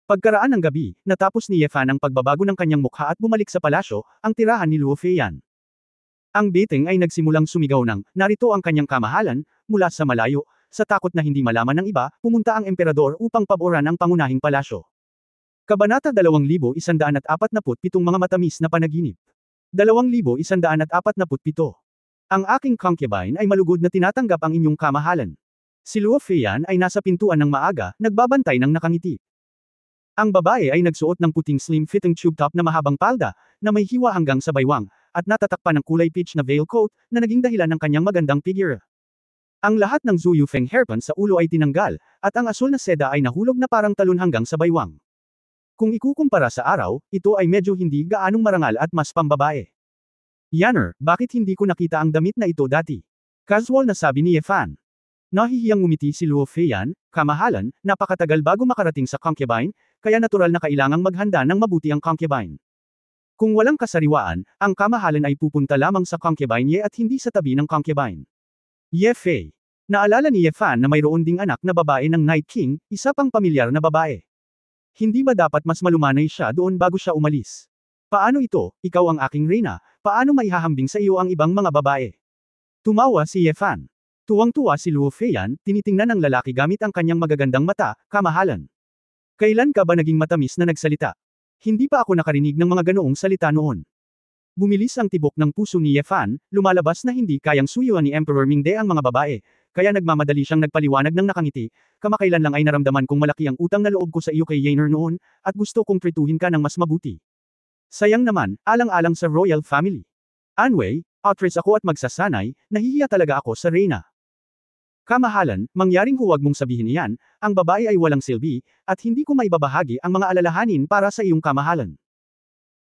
S1: Pagkaraan ng gabi, natapos ni Yefan ang pagbabago ng kanyang mukha at bumalik sa palasyo, ang tirahan ni Luo Feiyan. Ang beteng ay nagsimulang sumigaw ng, narito ang kanyang kamahalan, mula sa malayo, sa takot na hindi malaman ng iba, pumunta ang emperador upang paboran ang pangunahing palasyo. Kabanata 2147 mga matamis na panaginip. 2147. Ang aking concubine ay malugod na tinatanggap ang inyong kamahalan. Si Luo Feiyan ay nasa pintuan ng maaga, nagbabantay ng nakangiti. Ang babae ay nagsuot ng puting slim-fitting tube top na mahabang palda, na may hiwa hanggang sa baywang, at natatakpan ng kulay peach na veil coat, na naging dahilan ng kanyang magandang figure. Ang lahat ng Zhu Yufeng hairpin sa ulo ay tinanggal, at ang asul na seda ay nahulog na parang talon hanggang sa baywang. Kung ikukumpara sa araw, ito ay medyo hindi gaanong marangal at mas pambabae. Yanner, bakit hindi ko nakita ang damit na ito dati? Casual na sabi ni Yefan. Nahihiyang ngumiti si Luo Feiyan, kamahalan, napakatagal bago makarating sa concubine, kaya natural na kailangang maghanda ng mabuti ang concubine. Kung walang kasariwaan, ang kamahalan ay pupunta lamang sa concubine Ye at hindi sa tabi ng concubine. Ye Fei. Naalala ni Yefan na mayroon ding anak na babae ng Night King, isa pang pamilyar na babae. Hindi ba dapat mas malumanay siya doon bago siya umalis? Paano ito, ikaw ang aking reyna, paano maihahambing sa iyo ang ibang mga babae? Tumawa si Ye Fan. Tuwang-tuwa si Luo Feiyan, tinitingnan ang lalaki gamit ang kanyang magagandang mata, kamahalan. Kailan ka ba naging matamis na nagsalita? Hindi pa ako nakarinig ng mga ganoong salita noon. Bumilis ang tibok ng puso ni Ye Fan, lumalabas na hindi kayang suyuan ni Emperor Mingde ang mga babae, kaya nagmamadali siyang nagpaliwanag ng nakangiti, kamakailan lang ay naramdaman kong malaki ang utang na loob ko sa iyo kay Yener noon, at gusto kong trituhin ka ng mas mabuti. Sayang naman, alang-alang sa royal family. Anyway, actress ako at magsasanay, nahihiya talaga ako sa reyna. Kamahalan, mangyaring huwag mong sabihin iyan, ang babae ay walang silbi, at hindi ko maibabahagi ang mga alalahanin para sa iyong kamahalan.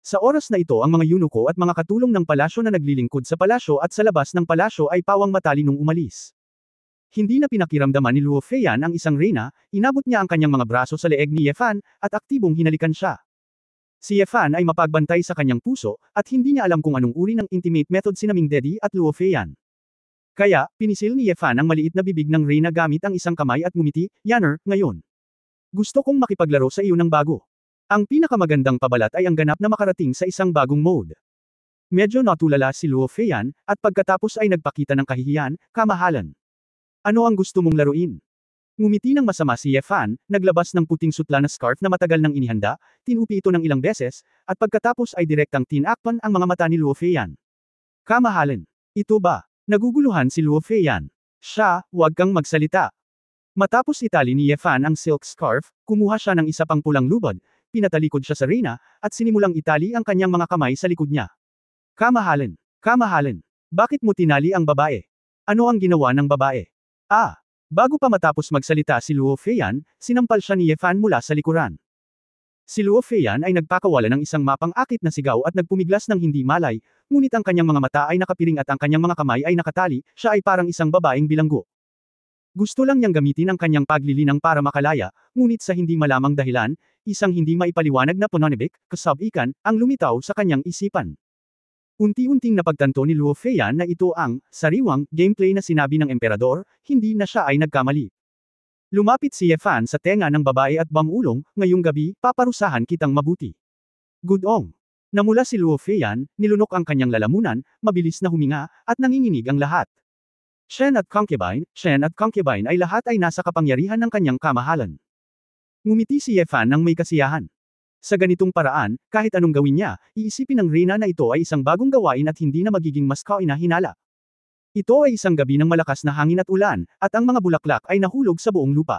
S1: Sa oras na ito ang mga yunuko at mga katulong ng palasyo na naglilingkod sa palasyo at sa labas ng palasyo ay pawang matali nung umalis. Hindi na pinakiramdaman ni Luo Feiyan ang isang reyna, inabot niya ang kanyang mga braso sa leeg ni Ye Fan, at aktibong hinalikan siya. Si Ye Fan ay mapagbantay sa kanyang puso, at hindi niya alam kung anong uri ng intimate method sina Mingdedi at Luo Feiyan. Kaya, pinisil ni Ye Fan ang maliit na bibig ng reyna gamit ang isang kamay at ngumiti, Yener, ngayon. Gusto kong makipaglaro sa iyo ng bago. Ang pinakamagandang pabalat ay ang ganap na makarating sa isang bagong mode. Medyo natulala si Luo Feiyan, at pagkatapos ay nagpakita ng kahihiyan, kamahalan. Ano ang gusto mong laruin? Ngumiti ng masama si Ye Fan, naglabas ng puting sutla na scarf na matagal nang inihanda, tinupi ito ng ilang beses, at pagkatapos ay direktang tinakpan ang mga mata ni Luo Feiyan. Kamahalan. Ito ba? Naguguluhan si Luo Feiyan. Siya, huwag kang magsalita. Matapos itali ni Ye Fan ang silk scarf, kumuha siya ng isa pang pulang lubad, pinatalikod siya sa reyna, at sinimulang itali ang kanyang mga kamay sa likod niya. Kamahalan. Kamahalan. Bakit mo tinali ang babae? Ano ang ginawa ng babae? Bago pa matapos magsalita si Luo Feiyan, sinampal siya ni Ye Fan mula sa likuran. Si Luo Feiyan ay nagpakawala ng isang mapang-akit na sigaw at nagpumiglas ng hindi malay, ngunit ang kanyang mga mata ay nakapiring at ang kanyang mga kamay ay nakatali, siya ay parang isang babaeng bilanggo. Gusto lang niyang gamitin ang kanyang paglilinang para makalaya, ngunit sa hindi malamang dahilan, isang hindi maipaliwanag na pananibik, kasab-ikan, ang lumitaw sa kanyang isipan. Unti-unting napagtanto ni Luo Feiyan na ito ang sariwang gameplay na sinabi ng emperador, hindi na siya ay nagkamali. Lumapit si Ye Fan sa tenga ng babae at bangulong, ngayong gabi, paparusahan kitang mabuti. Gudong. Namula si Luo Feiyan, nilunok ang kanyang lalamunan, mabilis na huminga, at nanginginig ang lahat. Shen at concubine ay lahat ay nasa kapangyarihan ng kanyang kamahalan. Ngumiti si Ye Fan ng may kasiyahan. Sa ganitong paraan, kahit anong gawin niya, iisipin ng reyna na ito ay isang bagong gawain at hindi na magiging mas kainahinala. Ito ay isang gabi ng malakas na hangin at ulan, at ang mga bulaklak ay nahulog sa buong lupa.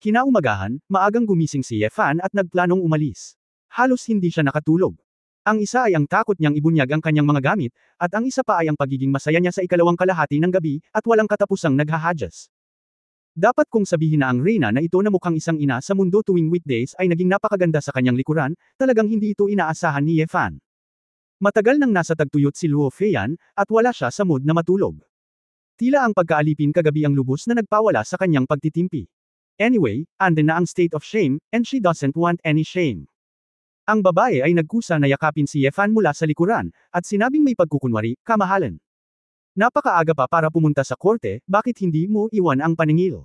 S1: Kinaumagahan, maagang gumising si Ye Fan at nagplanong umalis. Halos hindi siya nakatulog. Ang isa ay ang takot niyang ibunyag ang kanyang mga gamit, at ang isa pa ay ang pagiging masaya niya sa ikalawang kalahati ng gabi, at walang katapusang naghahadyas. Dapat kong sabihin na ang reyna na ito na mukhang isang ina sa mundo tuwing weekdays ay naging napakaganda sa kanyang likuran, talagang hindi ito inaasahan ni Ye Fan. Matagal nang nasa tagtuyot si Luo Feiyan, at wala siya sa mood na matulog. Tila ang pagkaalipin kagabi ang lubos na nagpawala sa kanyang pagtitimpi. Anyway, andun na ang state of shame, and she doesn't want any shame. Ang babae ay nagkusa na yakapin si Ye Fan mula sa likuran, at sinabing may pagkukunwari, kamahalan. Napakaaga pa para pumunta sa korte, bakit hindi mo iwan ang paningil?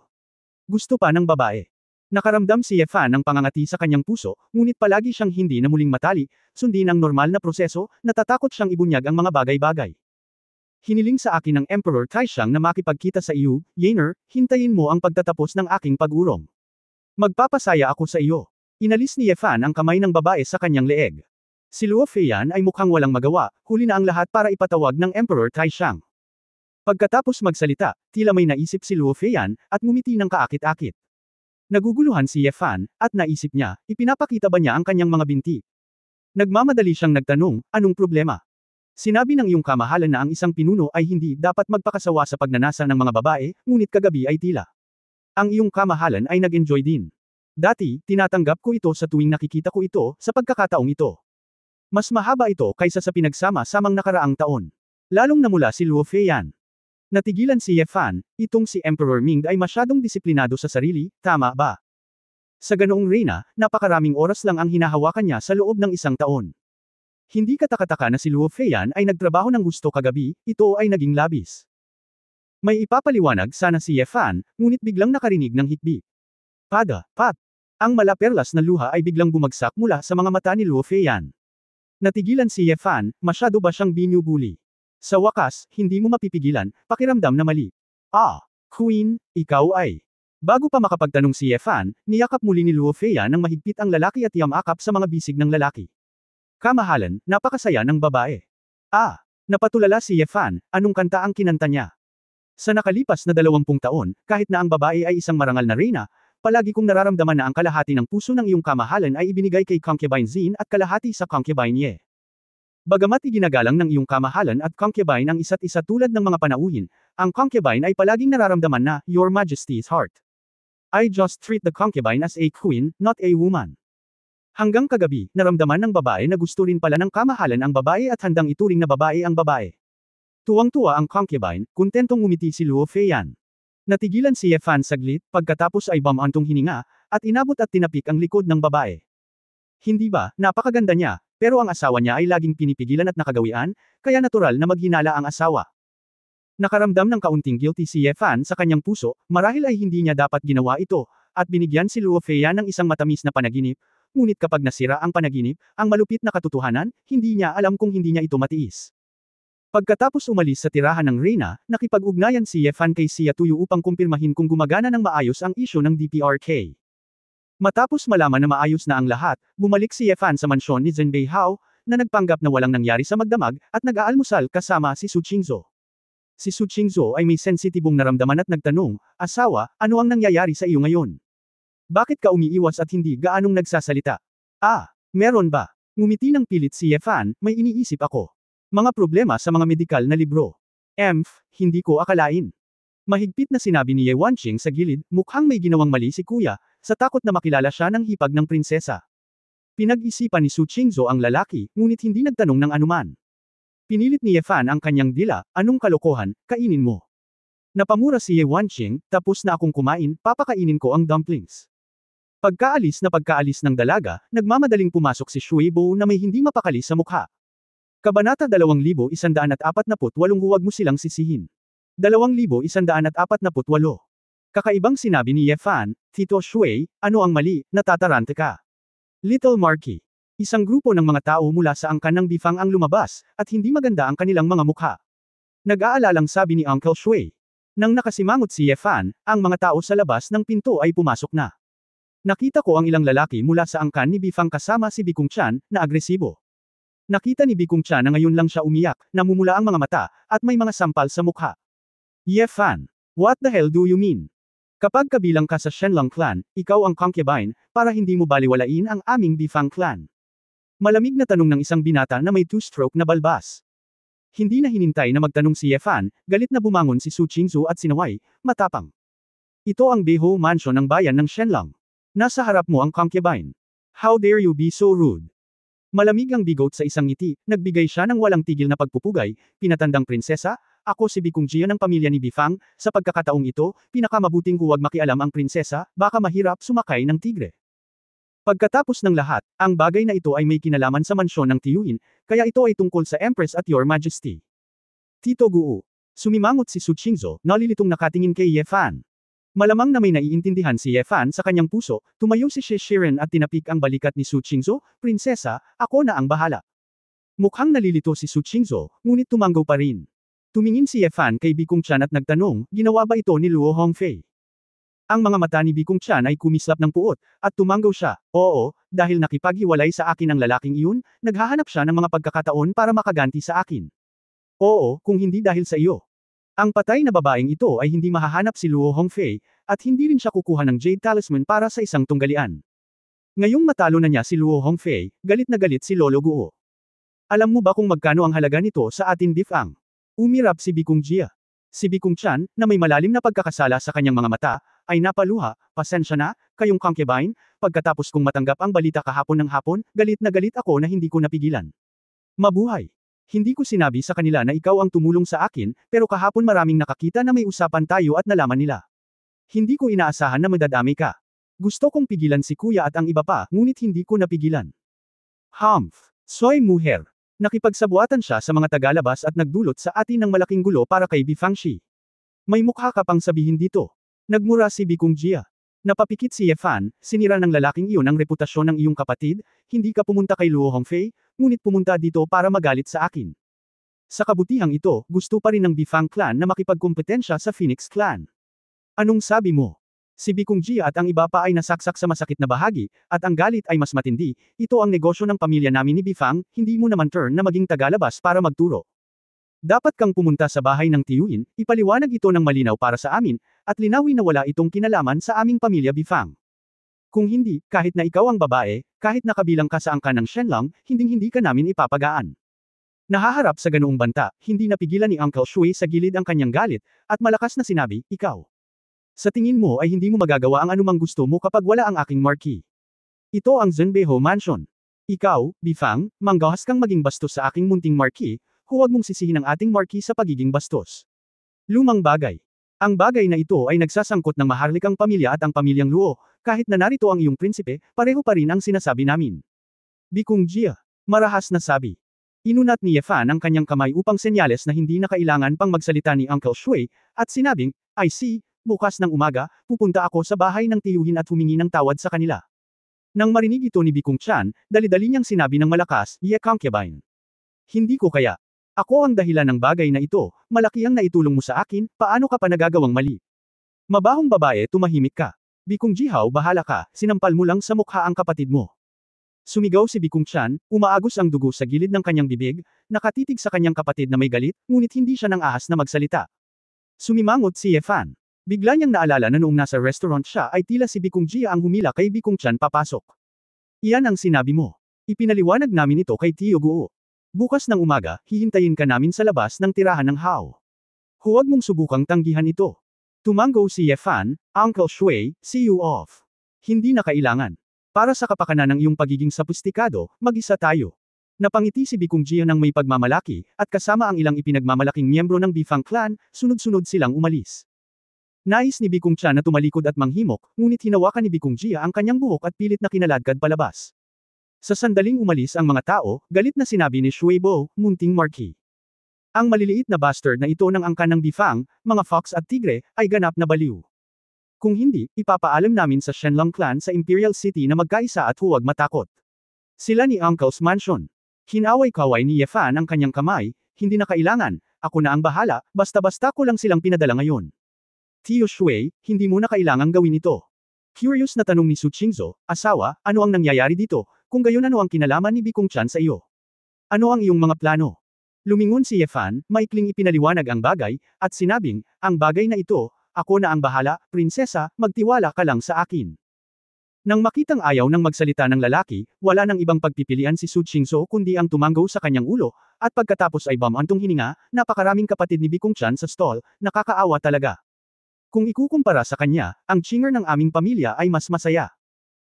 S1: Gusto pa ng babae. Nakaramdam si Ye Fan ng pangangati sa kanyang puso, ngunit palagi siyang hindi na muling matali, sundin ang normal na proseso, natatakot siyang ibunyag ang mga bagay-bagay. Hiniling sa akin ng Emperor Taishang na makipagkita sa iyo, Yener, hintayin mo ang pagtatapos ng aking pag-urong. Magpapasaya ako sa iyo. Inalis ni Ye Fan ang kamay ng babae sa kanyang leeg. Si Luo Feiyan ay mukhang walang magawa, huli na ang lahat para ipatawag ng Emperor Taishang. Pagkatapos magsalita, tila may naisip si Luo Feiyan, at ngumiti ng kaakit-akit. Naguguluhan si Ye Fan, at naisip niya, ipinapakita ba niya ang kanyang mga binti? Nagmamadali siyang nagtanong, anong problema? Sinabi ng iyong kamahalan na ang isang pinuno ay hindi dapat magpakasawa sa pagnanasa ng mga babae, ngunit kagabi ay tila. Ang iyong kamahalan ay nag-enjoy din. Dati, tinatanggap ko ito sa tuwing nakikita ko ito, sa pagkakataong ito. Mas mahaba ito kaysa sa pinagsama-samang nakaraang taon. Lalong namula si Luo Feiyan. Natigilan si Ye Fan, itong si Emperor Ming ay masyadong disiplinado sa sarili, tama ba? Sa ganoong reyna, napakaraming oras lang ang hinahawakan niya sa loob ng isang taon. Hindi katakataka na si Luo Feiyan ay nagtrabaho ng gusto kagabi, ito ay naging labis. May ipapaliwanag sana si Ye Fan, ngunit biglang nakarinig ng hikbi. Pat! Ang malaperlas na luha ay biglang bumagsak mula sa mga mata ni Luo Feiyan. Natigilan si Ye Fan, masyado ba siyang binubuli? Sa wakas, hindi mo mapipigilan, pakiramdam na mali. Ah, Queen, ikaw ay. Bago pa makapagtanong si Ye Fan, niyakap muli ni Luo Feiya ng mahigpit ang lalaki at yamakap sa mga bisig ng lalaki. Kamahalan, napakasaya ng babae. Ah, napatulala si Ye Fan, anong kanta ang kinanta niya? Sa nakalipas na 20 taon, kahit na ang babae ay isang marangal na reyna, palagi kong nararamdaman na ang kalahati ng puso ng iyong kamahalan ay ibinigay kay concubine Xin at kalahati sa concubine Ye. Bagamat iginagalang ng iyong kamahalan at concubine ang isa't isa tulad ng mga panauhin, ang concubine ay palaging nararamdaman na, Your Majesty's heart. I just treat the concubine as a queen, not a woman. Hanggang kagabi, naramdaman ng babae na gusto rin pala ng kamahalan ang babae at handang ituring na babae ang babae. Tuwang-tuwa ang concubine, kuntentong ngumiti si Luo Feiyan. Natigilan si Ye Fan saglit, pagkatapos ay bumantong hininga, at inabot at tinapik ang likod ng babae. Hindi ba, napakaganda niya, pero ang asawa niya ay laging pinipigilan at nakagawian, kaya natural na maghinala ang asawa. Nakaramdam ng kaunting guilty si Ye Fan sa kanyang puso, marahil ay hindi niya dapat ginawa ito, at binigyan si Luo Feiyan ng isang matamis na panaginip, ngunit kapag nasira ang panaginip, ang malupit na katotohanan, hindi niya alam kung hindi niya ito matiis. Pagkatapos umalis sa tirahan ng Reyna, nakipag-ugnayan si Ye Fan kay Xia Tuyu upang kumpirmahin kung gumagana ng maayos ang isyu ng DPRK. Matapos malaman na maayos na ang lahat, bumalik si Ye Fan sa mansyon ni Zhen Beihao, na nagpanggap na walang nangyari sa magdamag, at nag-aalmusal kasama si Su Qingzhou. Si Su Qingzhou ay may sensitibong naramdaman at nagtanong, Asawa, ano ang nangyayari sa iyo ngayon? Bakit ka umiiwas at hindi gaanong nagsasalita? Ah, meron ba? Ngumiti ng pilit si Ye Fan, may iniisip ako. Mga problema sa mga medikal na libro. Hindi ko akalain. Mahigpit na sinabi ni Ye Wanqing sa gilid, mukhang may ginawang mali si kuya, sa takot na makilala siya ng hipag ng prinsesa. Pinag-isipan ni Su Qingzhou ang lalaki, ngunit hindi nagtanong ng anuman. Pinilit ni Ye Fan ang kanyang dila, anong kalokohan, kainin mo. Napamura si Ye Wanqing, tapos na akong kumain, papakainin ko ang dumplings. Pagkaalis ng dalaga, nagmamadaling pumasok si Shui Bo na may hindi mapakali sa mukha. Kabanata 2148 Huwag mo silang sisihin. 2148 Kakaibang sinabi ni Ye Fan, Tito Shui, ano ang mali, natatarante ka. Little Marquis. Isang grupo ng mga tao mula sa angkan ng Bifang ang lumabas, at hindi maganda ang kanilang mga mukha. Nag-aalalang sabi ni Uncle Shui. Nang nakasimangot si Ye Fan, ang mga tao sa labas ng pinto ay pumasok na. Nakita ko ang ilang lalaki mula sa angkan ni Bifang kasama si Bikung Chan, na agresibo. Nakita ni Bikung Chan na ngayon lang siya umiyak, namumula ang mga mata, at may mga sampal sa mukha. Ye Fan, what the hell do you mean? Kapag kabilang ka sa Shenlong clan, ikaw ang concubine, para hindi mo baliwalain ang aming Bifang clan. Malamig na tanong ng isang binata na may two-stroke na balbas. Hindi na hinintay na magtanong si Ye Fan, galit na bumangon si Su Qingzhou at sinaway, matapang. Ito ang Beihou Mansion ng bayan ng Shenlong. Nasa harap mo ang concubine. How dare you be so rude? Malamig ang bigot sa isang ngiti, nagbigay siya ng walang tigil na pagpupugay, pinatandang prinsesa, ako si Bikung Jia ng pamilya ni Bifang, sa pagkakataong ito, pinakamabuting huwag makialam ang prinsesa, baka mahirap sumakay ng tigre. Pagkatapos ng lahat, ang bagay na ito ay may kinalaman sa mansyon ng tiyuhin, kaya ito ay tungkol sa Empress at Your Majesty. Tito Guo. Sumimangot si Su Qingzhou, nalilitong nakatingin kay Ye Fan. Malamang na may naiintindihan si Ye Fan sa kanyang puso, tumayo si Shi Shiren at tinapik ang balikat ni Su Qingzhou, Prinsesa, ako na ang bahala. Mukhang nalilito si Su Qingzhou, ngunit tumanggaw pa rin. Tumingin si Ye Fan kay Bikung Chan at nagtanong, ginawa ba ito ni Luo Hongfei? Ang mga mata ni Bikung Chan ay kumislap ng puot, at tumanggaw siya, oo, dahil nakipaghiwalay sa akin ang lalaking iyon, naghahanap siya ng mga pagkakataon para makaganti sa akin. Oo, kung hindi dahil sa iyo. Ang patay na babaeng ito ay hindi mahahanap si Luo Hongfei, at hindi rin siya kukuha ng Jade Talisman para sa isang tunggalian. Ngayong matalo na niya si Luo Hongfei, galit na galit si Lolo Guo. Alam mo ba kung magkano ang halaga nito sa atin Bifang? Umirap si Bikung Jia. Si Bikung Chan, na may malalim na pagkakasala sa kanyang mga mata, ay napaluha, pasensya na, kayong concubine, pagkatapos kong matanggap ang balita kahapon ng hapon, galit na galit ako na hindi ko napigilan. Mabuhay! Hindi ko sinabi sa kanila na ikaw ang tumulong sa akin, pero kahapon maraming nakakita na may usapan tayo at nalaman nila. Hindi ko inaasahan na madadami ka. Gusto kong pigilan si kuya at ang iba pa, ngunit hindi ko napigilan. Humph! Soy muher! Nakipagsabuatan siya sa mga tagalabas at nagdulot sa atin ng malaking gulo para kay Bifang Shi. May mukha ka pang sabihin dito. Nagmura si Bikung Jia. Napapikit si Ye Fan, sinira ng lalaking iyon ang reputasyon ng iyong kapatid, hindi ka pumunta kay Luo Hongfei, ngunit pumunta dito para magalit sa akin. Sa kabutihang ito, gusto pa rin ng Bifang clan na makipagkompetensya sa Phoenix clan. Anong sabi mo? Si Bikung Jia at ang iba pa ay nasaksak sa masakit na bahagi, at ang galit ay mas matindi. Ito ang negosyo ng pamilya namin ni Bifang, hindi mo naman turn na maging tagalabas para magturo. Dapat kang pumunta sa bahay ng tiyuhin, ipaliwanag ito ng malinaw para sa amin, at linawin na wala itong kinalaman sa aming pamilya Bifang. Kung hindi, kahit na ikaw ang babae, kahit nakabilang ka sa angkan ng Shenlong, hinding-hindi ka namin ipapagaan. Nahaharap sa ganoong banta, hindi napigilan ni Uncle Shui sa gilid ang kanyang galit, at malakas na sinabi, ikaw. Sa tingin mo ay hindi mo magagawa ang anumang gusto mo kapag wala ang aking marquee. Ito ang Zhenbeho Mansion. Ikaw, Bifang, manggahas kang maging bastos sa aking munting marquee, huwag mong sisihin ang ating marquee sa pagiging bastos. Lumang bagay. Ang bagay na ito ay nagsasangkot ng maharlikang pamilya at ang pamilyang Luo, kahit na narito ang iyong prinsipe, pareho pa rin ang sinasabi namin. Bikung Jia. Marahas na sabi. Inunat ni Ye Fan ang kanyang kamay upang senyales na hindi na kailangan pang magsalita ni Uncle Shui, at sinabing, I see, bukas ng umaga, pupunta ako sa bahay ng tiyuhin at humingi ng tawad sa kanila. Nang marinig ito ni Bikung Chan, dali-dali niyang sinabi ng malakas, Ye concubine. Hindi ko kaya. Ako ang dahilan ng bagay na ito, malaki ang naitulong mo sa akin, paano ka pa nagagawang mali? Mabahong babae, tumahimik ka. Bikung Jihaw, bahala ka, sinampal mo lang sa mukha ang kapatid mo. Sumigaw si Bikung Chan, umaagos ang dugo sa gilid ng kanyang bibig, nakatitig sa kanyang kapatid na may galit, ngunit hindi siya nang ahas na magsalita. Sumimangot si Ye Fan. Bigla niyang naalala na noong nasa restaurant siya ay tila si Bikung Jia ang humila kay Bikung Chan papasok. Iyan ang sinabi mo. Ipinaliwanag namin ito kay Tio Guo. Bukas ng umaga, hihintayin ka namin sa labas ng tirahan ng Hao. Huwag mong subukang tanggihan ito. Tumango si Ye Fan, Uncle Shui, see you off. Hindi na kailangan. Para sa kapakanan ng iyong pagiging sophisticado, mag-isa tayo. Napangiti si Bikung Jia ng may pagmamalaki, at kasama ang ilang ipinagmamalaking miyembro ng Bifang clan, sunod-sunod silang umalis. Nais ni Bikung Chan na tumalikod at manghimok, ngunit hinawakan ni Bikung Jia ang kanyang buhok at pilit na kinaladkad palabas. Sa sandaling umalis ang mga tao, galit na sinabi ni Shui Bo, munting marquee. Ang maliliit na bastard na ito ng angkan ng Bifang, mga fox at tigre, ay ganap na baliw. Kung hindi, ipapaalam namin sa Shenlong clan sa Imperial City na magkaisa at huwag matakot. Sila ni Uncle's Mansion. Hinaway-kaway ni Ye Fan ang kanyang kamay, hindi na kailangan, ako na ang bahala, basta-basta ko lang silang pinadala ngayon. Tio Shui, hindi mo na kailangang gawin ito. Curious na tanong ni Su Qingzhou, asawa, ano ang nangyayari dito, kung gayon ano ang kinalaman ni Bikung Chan sa iyo? Ano ang iyong mga plano? Lumingon si Ye Fan, maikling ipinaliwanag ang bagay, at sinabing, ang bagay na ito, ako na ang bahala, prinsesa, magtiwala ka lang sa akin. Nang makitang ayaw nang magsalita ng lalaki, wala nang ibang pagpipilian si Su Qingzhou kundi ang tumanggo sa kanyang ulo, at pagkatapos ay bumantong hininga, napakaraming kapatid ni Bikung Chan sa stall, nakakaawa talaga. Kung ikukumpara sa kanya, ang chinger ng aming pamilya ay mas masaya.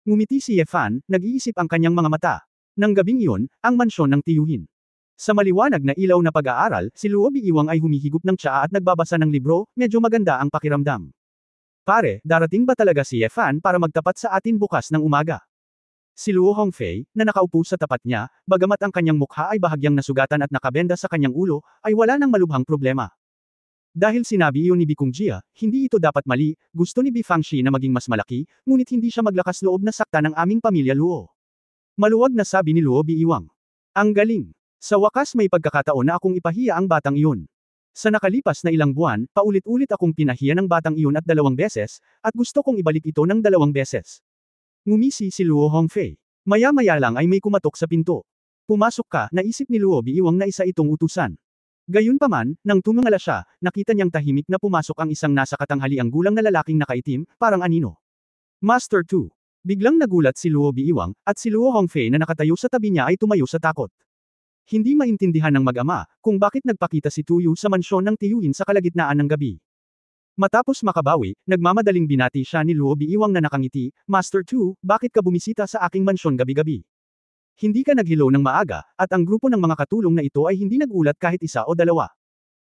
S1: Ngumiti si Ye Fan, nag-iisip ang kanyang mga mata. Nang gabing iyon, ang mansyon ng tiyuhin. Sa maliwanag na ilaw na pag-aaral, si Luo Biiwang ay humihigop ng tsaa at nagbabasa ng libro, medyo maganda ang pakiramdam. Pare, darating ba talaga si Ye Fan para magtapat sa atin bukas ng umaga? Si Luo Hongfei, na nakaupo sa tapat niya, bagamat ang kanyang mukha ay bahagyang nasugatan at nakabenda sa kanyang ulo, ay wala nang malubhang problema. Dahil sinabi iyon ni Bikung Jia, hindi ito dapat mali, gusto ni Bifang Shi na maging mas malaki, ngunit hindi siya maglakas loob na sakta ng aming pamilya Luo. Maluwag na sabi ni Luo Biiwang. Ang galing. Sa wakas may pagkakataon na akong ipahiya ang batang iyon. Sa nakalipas na ilang buwan, paulit-ulit akong pinahiya ng batang iyon at 2 beses, at gusto kong ibalik ito ng 2 beses. Ngumisi si Luo Hongfei. Maya-maya lang ay may kumatok sa pinto. Pumasok ka, naisip ni Luo Biiwang na isa itong utusan. Gayunpaman, nang tumingala siya, nakita niyang tahimik na pumasok ang isang nasa katanghaliang gulang na lalaking nakaitim, parang anino. Master 2. Biglang nagulat si Luo Biiwang, at si Luo Hongfei na nakatayo sa tabi niya ay tumayo sa takot. Hindi maintindihan ng mag-ama, kung bakit nagpakita si Tuyu sa mansyon ng tiyuhin sa kalagitnaan ng gabi. Matapos makabawi, nagmamadaling binati siya ni Luo Biiwang na nakangiti, Master 2, bakit ka bumisita sa aking mansyon gabi-gabi? Hindi ka naghilo ng maaga, at ang grupo ng mga katulong na ito ay hindi nagulat kahit isa o dalawa.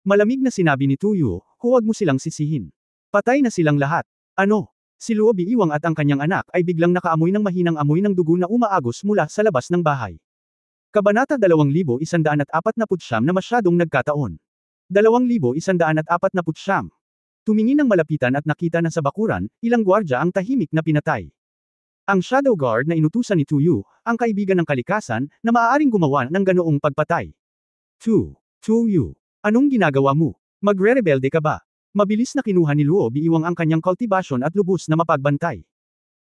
S1: Malamig na sinabi ni Tuyu, huwag mo silang sisihin. Patay na silang lahat. Ano? Si Luo Biiwang at ang kanyang anak ay biglang nakaamoy ng mahinang amoy ng dugo na umaagos mula sa labas ng bahay. Kabanata 2149 na masyadong nagkataon. 2149. Tumingin ng malapitan at nakita na sa bakuran, ilang gwardya ang tahimik na pinatay. Ang Shadow Guard na inutusan ni Tuyu, ang kaibigan ng kalikasan, na maaaring gumawa ng ganoong pagpatay. Tuyu, anong ginagawa mo? Magre-rebelde ka ba? Mabilis na kinuha ni Luo Biiwang ang kanyang kultibasyon at lubos na mapagbantay.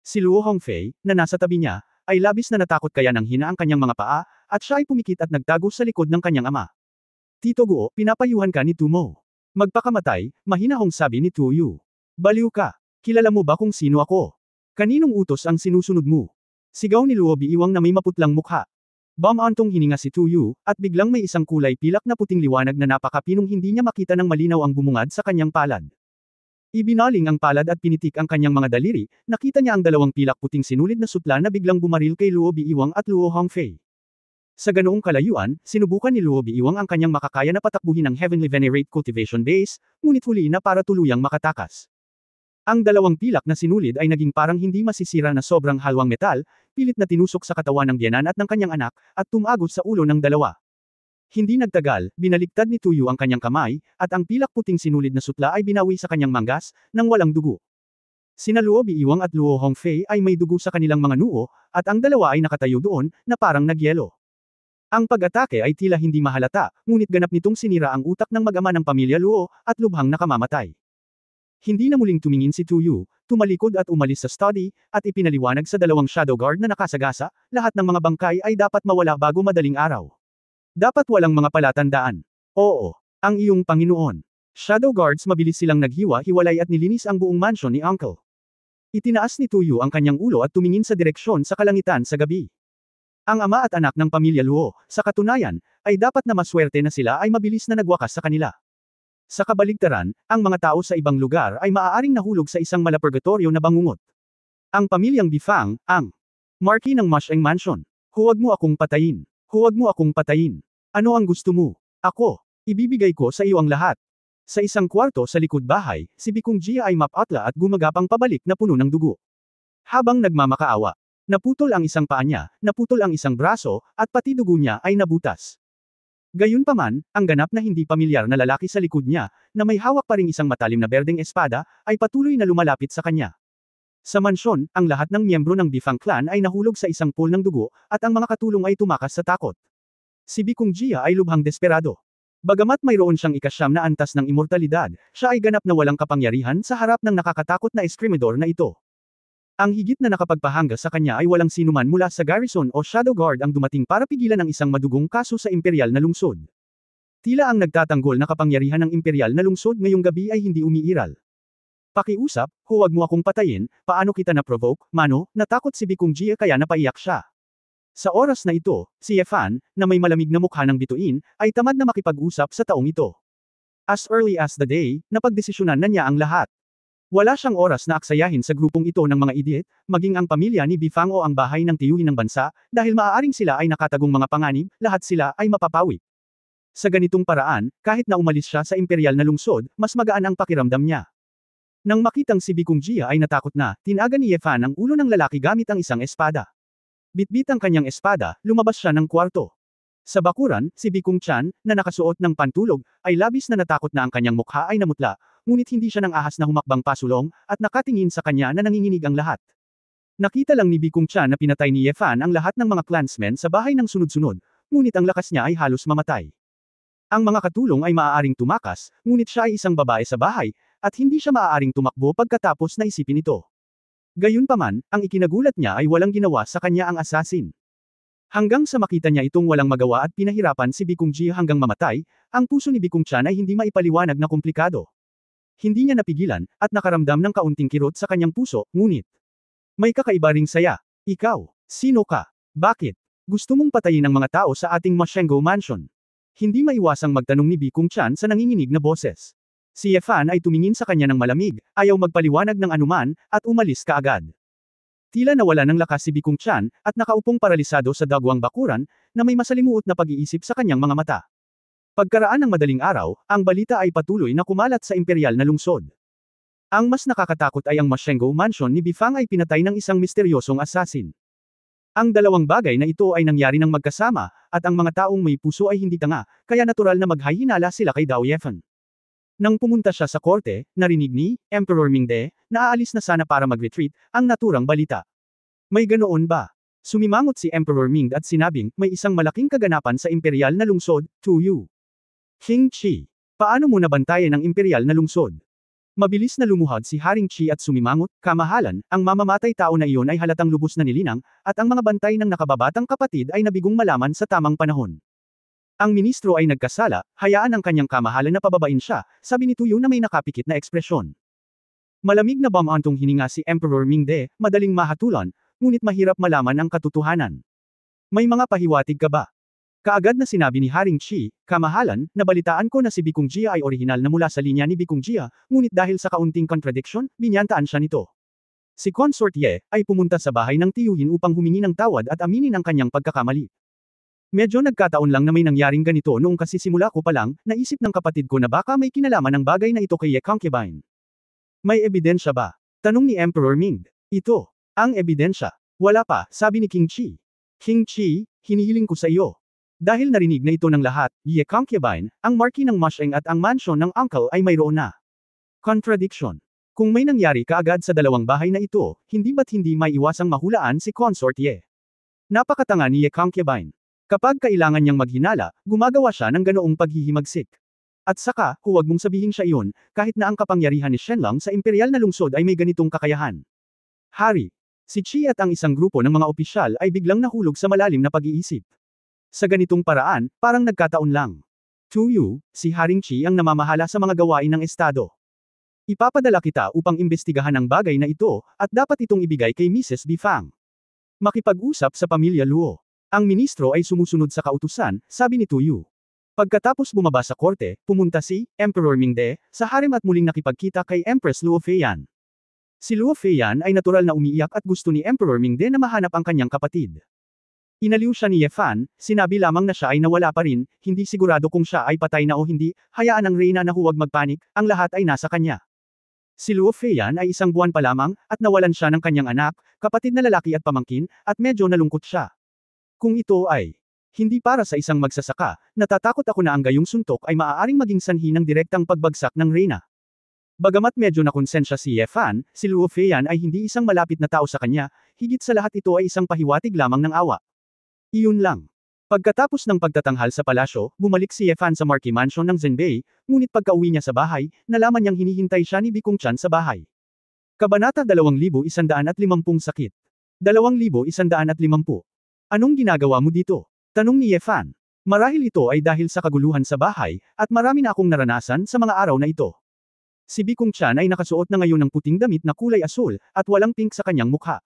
S1: Si Luo Hongfei, na nasa tabi niya, ay labis na natakot kaya nang hina ang kanyang mga paa, at siya ay pumikit at nagtago sa likod ng kanyang ama. Tito Guo, pinapayuhan ka ni Tumo. Magpakamatay, mahinahong sabi ni Tuyu. Baliw ka. Kilala mo ba kung sino ako? Kaninong utos ang sinusunod mo? Sigaw ni Luo Biiwang na may maputlang mukha. Bumantong hininga si Tuyu, at biglang may isang kulay pilak na puting liwanag na napakapinong hindi niya makita ng malinaw ang bumungad sa kanyang palad. Ibinaling ang palad at pinitik ang kanyang mga daliri, nakita niya ang dalawang pilak puting sinulid na sutla na biglang bumaril kay Luo Biiwang at Luo Hongfei. Sa ganoong kalayuan, sinubukan ni Luo Biiwang ang kanyang makakaya na patakbuhin ang Heavenly Venerate Cultivation Base, ngunit huli na para tuluyang makatakas. Ang dalawang pilak na sinulid ay naging parang hindi masisira na sobrang halwang metal, pilit na tinusok sa katawan ng biyenan at ng kanyang anak, at tumagos sa ulo ng dalawa. Hindi nagtagal, binaliktad ni Tuyu ang kanyang kamay, at ang pilak puting sinulid na sutla ay binawi sa kanyang manggas, nang walang dugo. Sina Luo Biiwang at Luo Hongfei ay may dugo sa kanilang mga noo, at ang dalawa ay nakatayo doon, na parang nagyelo. Ang pag-atake ay tila hindi mahalata, ngunit ganap nitong sinira ang utak ng mag-ama ng pamilya Luo, at lubhang nakamamatay. Hindi na muling tumingin si Tuyu, tumalikod at umalis sa study, at ipinaliwanag sa dalawang shadow guard na nakasagasa, lahat ng mga bangkay ay dapat mawala bago madaling araw. Dapat walang mga palatandaan. Oo, ang iyong Panginoon. Shadow guards mabilis silang naghiwa-hiwalay at nilinis ang buong mansion ni Uncle. Itinaas ni Tuyu ang kanyang ulo at tumingin sa direksyon sa kalangitan sa gabi. Ang ama at anak ng pamilya Luo, sa katunayan, ay dapat na maswerte na sila ay mabilis na nagwakas sa kanila. Sa kabaligtaran, ang mga tao sa ibang lugar ay maaaring nahulog sa isang malapurgatorio na bangungot. Ang pamilyang Bifang, ang Marquis ng Musheng Mansion. Huwag mo akong patayin. Huwag mo akong patayin. Ano ang gusto mo? Ako. Ibibigay ko sa iyo ang lahat. Sa isang kwarto sa likod bahay, si Bikung Jia ay mapatla at gumagapang pabalik na puno ng dugo. Habang nagmamakaawa, naputol ang isang paa niya, naputol ang isang braso, at pati dugo niya ay nabutas. Gayunpaman, ang ganap na hindi pamilyar na lalaki sa likod niya, na may hawak pa ring isang matalim na berdeng espada, ay patuloy na lumalapit sa kanya. Sa mansyon, ang lahat ng miyembro ng Bifang clan ay nahulog sa isang pool ng dugo, at ang mga katulong ay tumakas sa takot. Si Bikung Jia ay lubhang desperado. Bagamat mayroon siyang ikasyam na antas ng immortalidad, siya ay ganap na walang kapangyarihan sa harap ng nakakatakot na eskrimidor na ito. Ang higit na nakapagpahanga sa kanya ay walang sinuman mula sa garrison o shadow guard ang dumating para pigilan ang isang madugong kaso sa imperial na lungsod. Tila ang nagtatanggol na kapangyarihan ng imperial na lungsod ngayong gabi ay hindi umiiral. Pakiusap, huwag mo akong patayin, paano kita na-provoke, mano, natakot si Bikung Jia kaya napaiyak siya. Sa oras na ito, si Yefan, na may malamig na mukha ng bituin, ay tamad na makipag-usap sa taong ito. As early as the day, napagdesisyonan na niya ang lahat. Wala siyang oras na aksayahin sa grupong ito ng mga idiot, maging ang pamilya ni Bifang o ang bahay ng tiyuhin ng bansa, dahil maaaring sila ay nakatagong mga panganib, lahat sila ay mapapawi. Sa ganitong paraan, kahit na umalis siya sa imperial na lungsod, mas magaan ang pakiramdam niya. Nang makitang si Bikung Jia ay natakot na, tinaga ni Yefan ang ulo ng lalaki gamit ang isang espada. Bitbit ang kanyang espada, lumabas siya ng kwarto. Sa bakuran, si Bikung Chan, na nakasuot ng pantulog, ay labis na natakot na ang kanyang mukha ay namutla, ngunit hindi siya nang ahas na humakbang pasulong, at nakatingin sa kanya na nanginginig ang lahat. Nakita lang ni Bikung Chan na pinatay ni Yefan ang lahat ng mga clansmen sa bahay ng sunod-sunod, ngunit ang lakas niya ay halos mamatay. Ang mga katulong ay maaaring tumakas, ngunit siya ay isang babae sa bahay, at hindi siya maaaring tumakbo pagkatapos na isipin ito. Gayunpaman, ang ikinagulat niya ay walang ginawa sa kanya ang assassin. Hanggang sa makita niya itong walang magawa at pinahirapan si Bikung Jia hanggang mamatay, ang puso ni Bikung Chan ay hindi maipaliwanag na komplikado. Hindi niya napigilan, at nakaramdam ng kaunting kirot sa kanyang puso, ngunit may kakaiba ring saya. Ikaw, sino ka? Bakit? Gusto mong patayin ang mga tao sa ating Mashenggo Mansion? Hindi maiwasang magtanong ni Bikung Chan sa nanginginig na boses. Si Yefan ay tumingin sa kanya ng malamig, ayaw magpaliwanag ng anuman, at umalis kaagad. Tila nawala ng lakas si Bikung Chan, at nakaupong paralisado sa dagwang bakuran, na may masalimuot na pag-iisip sa kanyang mga mata. Pagkaraan ng madaling araw, ang balita ay patuloy na kumalat sa imperial na lungsod. Ang mas nakakatakot ay ang Mashenggo Mansion ni Bifang ay pinatay ng isang misteryosong assassin. Ang dalawang bagay na ito ay nangyari ng magkasama, at ang mga taong may puso ay hindi tanga, kaya natural na maghahinala sila kay Dao Yefan. Nang pumunta siya sa korte, narinig ni Emperor Mingde na aalis na sana para mag-retreat ang naturang balita. May ganoon ba? Sumimangot si Emperor Ming at sinabing, may isang malaking kaganapan sa imperial na lungsod, Tuyu. King Qi. Paano mo nabantayan ang imperial na lungsod? Mabilis na lumuhod si Haring Qi at sumimangot, kamahalan, ang mamamatay tao na iyon ay halatang lubos na nilinang, at ang mga bantay ng nakababatang kapatid ay nabigong malaman sa tamang panahon. Ang ministro ay nagkasala, hayaan ang kanyang kamahalan na pababain siya, sabi ni Tuyo na may nakapikit na ekspresyon. Malamig na bamantong hininga si Emperor Mingde, madaling mahatulan, ngunit mahirap malaman ang katotohanan. May mga pahiwatig ka ba? Kaagad na sinabi ni Haring Qi, kamahalan, nabalitaan ko na si Bikung Jia ay orihinal na mula sa linya ni Bikung Jia, ngunit dahil sa kaunting contradiction, binyantaan siya nito. Si Consort Ye, ay pumunta sa bahay ng tiyuhin upang humingi ng tawad at aminin ang kanyang pagkakamali. Medyo nagkataon lang na may nangyaring ganito noong kasi simula ko pa lang, naisip ng kapatid ko na baka may kinalaman ang bagay na ito kay Ye Concubine. May ebidensya ba? Tanong ni Emperor Ming. Ito. Ang ebidensya. Wala pa, sabi ni King Qi. King Qi, hinihiling ko sa iyo. Dahil narinig na ito ng lahat, Ye Concubine, ang marquee ng Musheng at ang mansion ng uncle ay mayroon na. Contradiction. Kung may nangyari kaagad sa dalawang bahay na ito, hindi ba't hindi may iwasang mahulaan si Consort Ye? Napakatanga ni Ye Concubine. Kapag kailangan niyang maghinala, gumagawa siya ng ganoong paghihimagsik. At saka, huwag mong sabihin siya iyon, kahit na ang kapangyarihan ni Shenlong sa imperial na lungsod ay may ganitong kakayahan. Hari. Si Qi at ang isang grupo ng mga opisyal ay biglang nahulog sa malalim na pag-iisip. Sa ganitong paraan, parang nagkataon lang. Tuyu, si Haring Qi ang namamahala sa mga gawain ng estado. Ipapadala kita upang imbestigahan ang bagay na ito, at dapat itong ibigay kay Mrs. Bifang. Makipag-usap sa pamilya Luo. Ang ministro ay sumusunod sa kautusan, sabi ni Tuyu. Pagkatapos bumaba sa korte, pumunta si Emperor Mingde sa harem at muling nakipagkita kay Empress Luo Feiyan. Si Luo Feiyan ay natural na umiiyak at gusto ni Emperor Mingde na mahanap ang kanyang kapatid. Inaliw siya ni Ye Fan, sinabi lamang na siya ay nawala pa rin, hindi sigurado kung siya ay patay na o hindi, hayaan ang reyna na huwag magpanik, ang lahat ay nasa kanya. Si Luo Feiyan ay isang buwan pa lamang, at nawalan siya ng kanyang anak, kapatid na lalaki at pamangkin, at medyo nalungkot siya. Kung ito ay hindi para sa isang magsasaka, natatakot ako na ang gayong suntok ay maaaring maging sanhi ng direktang pagbagsak ng reyna. Bagamat medyo nakonsensya si Ye Fan, si Luo Feiyan ay hindi isang malapit na tao sa kanya, higit sa lahat ito ay isang pahiwatig lamang ng awa. Iyon lang. Pagkatapos ng pagtatanghal sa palasyo, bumalik si Ye Fan sa Marquee Mansion ng Zhenbei, ngunit pagka-uwi niya sa bahay, nalaman niyang hinihintay siya ni Bikung Chan sa bahay. Kabanata 2150 Sakit. 2150. Anong ginagawa mo dito? Tanong ni Ye Fan. Marahil ito ay dahil sa kaguluhan sa bahay, at marami na akong naranasan sa mga araw na ito. Si Bikung Chan ay nakasuot na ngayon ng puting damit na kulay asul, at walang pink sa kanyang mukha.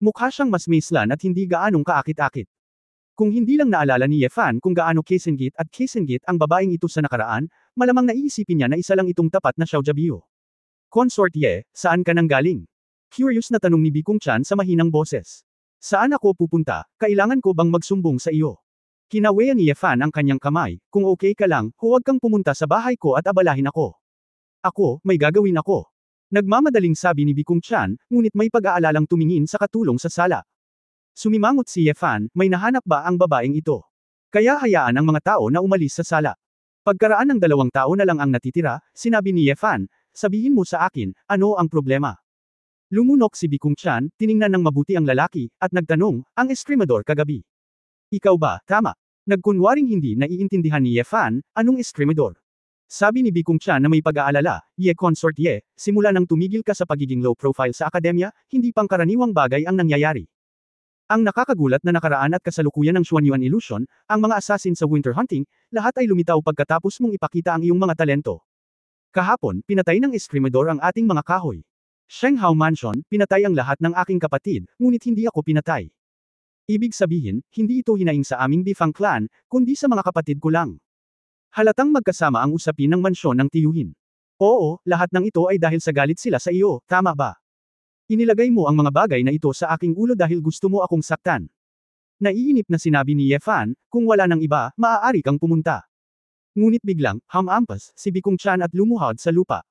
S1: Mukha siyang mas maislan at hindi gaanong kaakit-akit. Kung hindi lang naalala ni Ye Fan kung gaano Kesengit ang babaeng ito sa nakaraan, malamang naiisipin niya na isa lang itong tapat na Xiaojiabio. Consort Ye, saan ka nang galing? Curious na tanong ni Bikung Chan sa mahinang boses. Saan ako pupunta, kailangan ko bang magsumbong sa iyo? Kinawean ni Ye Fan ang kanyang kamay, kung okay ka lang, huwag kang pumunta sa bahay ko at abalahin ako. Ako, may gagawin ako. Nagmamadaling sabi ni Bikung Chan, ngunit may pag-aalalang tumingin sa katulong sa sala. Sumimangot si Ye Fan, may nahanap ba ang babaeng ito? Kaya hayaan ang mga tao na umalis sa sala. Pagkaraan ng 2 tao na lang ang natitira, sinabi ni Ye Fan, sabihin mo sa akin, ano ang problema? Lumunok si Bikung Chan, tiningnan ng mabuti ang lalaki, at nagtanong, ang eskrimador kagabi. Ikaw ba, tama? Nagkunwaring hindi naiintindihan ni Ye Fan, anong eskrimador? Sabi ni Bikung Chan na may pag-aalala, Ye Consort Ye, simula nang tumigil ka sa pagiging low profile sa akademya, hindi pangkaraniwang bagay ang nangyayari. Ang nakakagulat na nakaraan at kasalukuyan ng Xuanyuan Illusion, ang mga assassin sa winter hunting, lahat ay lumitaw pagkatapos mong ipakita ang iyong mga talento. Kahapon, pinatay ng eskrimador ang ating mga kahoy. Shenghao Mansion, pinatay ang lahat ng aking kapatid, ngunit hindi ako pinatay. Ibig sabihin, hindi ito hinaing sa aming Bifang clan, kundi sa mga kapatid ko lang. Halatang magkasama ang usapin ng mansyon ng tiyuhin. Oo, lahat ng ito ay dahil sa galit sila sa iyo, tama ba? Inilagay mo ang mga bagay na ito sa aking ulo dahil gusto mo akong saktan. Naiinip na sinabi ni Ye Fan, kung wala nang iba, maaari kang pumunta. Ngunit biglang, hamampas, si Bikung Chan at lumuhod sa lupa.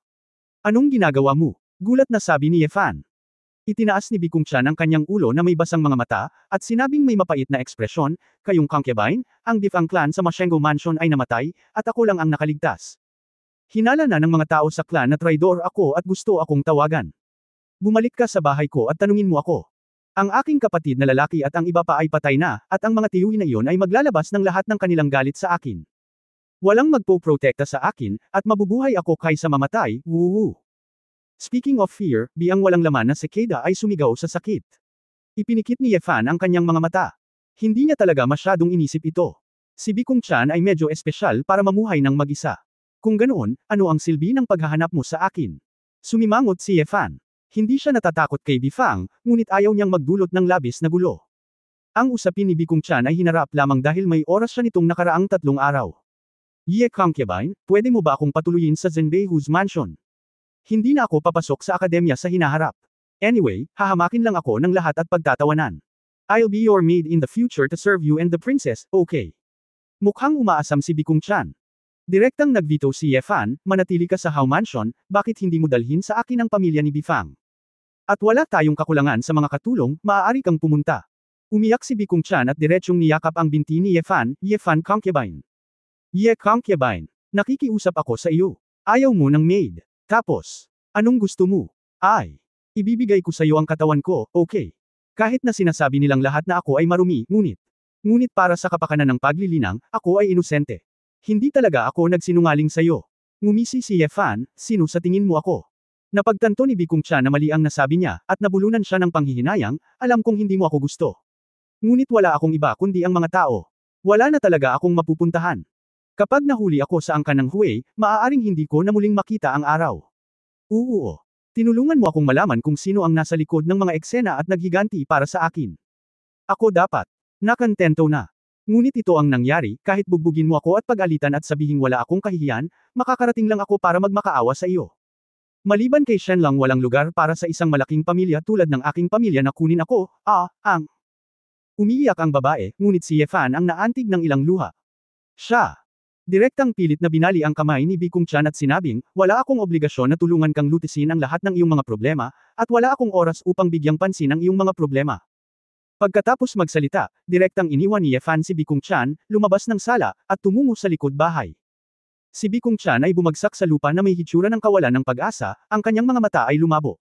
S1: Anong ginagawa mo? Gulat na sabi ni Ye Fan. Itinaas ni Bikung Chan ang kanyang ulo na may basang mga mata, at sinabing may mapait na ekspresyon, kayong concubine, ang Bifang clan sa Mashenggo Mansion ay namatay, at ako lang ang nakaligtas. Hinala na ng mga tao sa clan na traidor ako at gusto akong tawagan. Bumalik ka sa bahay ko at tanungin mo ako. Ang aking kapatid na lalaki at ang iba pa ay patay na, at ang mga tiyuhin na iyon ay maglalabas ng lahat ng kanilang galit sa akin. Walang magpoprotekta sa akin, at mabubuhay ako kaysa mamatay, woo. Speaking of fear, biyang walang laman na sekeda ay sumigaw sa sakit. Ipinikit ni Yefan ang kanyang mga mata. Hindi niya talaga masyadong inisip ito. Si Bikung Chan ay medyo espesyal para mamuhay ng mag-isa. Kung ganoon, ano ang silbi ng paghahanap mo sa akin? Sumimangot si Yefan. Hindi siya natatakot kay Bifang, ngunit ayaw niyang magdulot ng labis na gulo. Ang usapin ni Bikung Chan ay hinarap lamang dahil may oras siya nitong nakaraang 3 araw. Ye concubine, pwede mo ba akong patuluyin sa Zenbeihu's mansion? Hindi na ako papasok sa akademya sa hinaharap. Anyway, hahamakin lang ako ng lahat at pagtatawanan. I'll be your maid in the future to serve you and the princess, okay? Mukhang umaasam si Bikung Chan. Direktang nagveto si Yefan, manatili ka sa Hao Mansion, bakit hindi mo dalhin sa akin ang pamilya ni Bifang? At wala tayong kakulangan sa mga katulong, maaari kang pumunta. Umiyak si Bikung Chan at diretsyong niyakap ang binti ni Yefan, Yefan concubine. Ye concubine, nakikiusap ako sa iyo. Ayaw mo ng maid. Tapos, anong gusto mo? Ay, ibibigay ko sa iyo ang katawan ko, okay. Kahit na sinasabi nilang lahat na ako ay marumi, ngunit para sa kapakanan ng paglilinang, ako ay inosente. Hindi talaga ako nagsinungaling sa iyo. Ngumisi si Yefan, sino sa tingin mo ako? Napagtanto ni Bikung Chan na mali ang nasabi niya, at nabulunan siya ng panghihinayang, alam kong hindi mo ako gusto. Ngunit wala akong iba kundi ang mga tao. Wala na talaga akong mapupuntahan. Kapag nahuli ako sa angkan ng Huwei, maaaring hindi ko na muling makita ang araw. Oo. Tinulungan mo akong malaman kung sino ang nasa likod ng mga eksena at naghiganti para sa akin. Ako dapat. Nakantento na. Ngunit ito ang nangyari, kahit bugbugin mo ako at pag-alitan at sabihing wala akong kahihiyan, makakarating lang ako para magmakaawa sa iyo. Maliban kay Shen lang walang lugar para sa isang malaking pamilya tulad ng aking pamilya na kunin ako, Umiiyak ang babae, ngunit si Yefan ang naantig ng ilang luha. Siya. Direktang pilit na binali ang kamay ni Bikung Chan at sinabing, wala akong obligasyon na tulungan kang lutisin ang lahat ng iyong mga problema, at wala akong oras upang bigyang pansin ang iyong mga problema. Pagkatapos magsalita, direktang iniwan ni Yefan si Bikung Chan, lumabas ng sala, at tumungo sa likod bahay. Si Bikung Chan ay bumagsak sa lupa na may hitsura ng kawalan ng pag-asa, ang kanyang mga mata ay lumabo.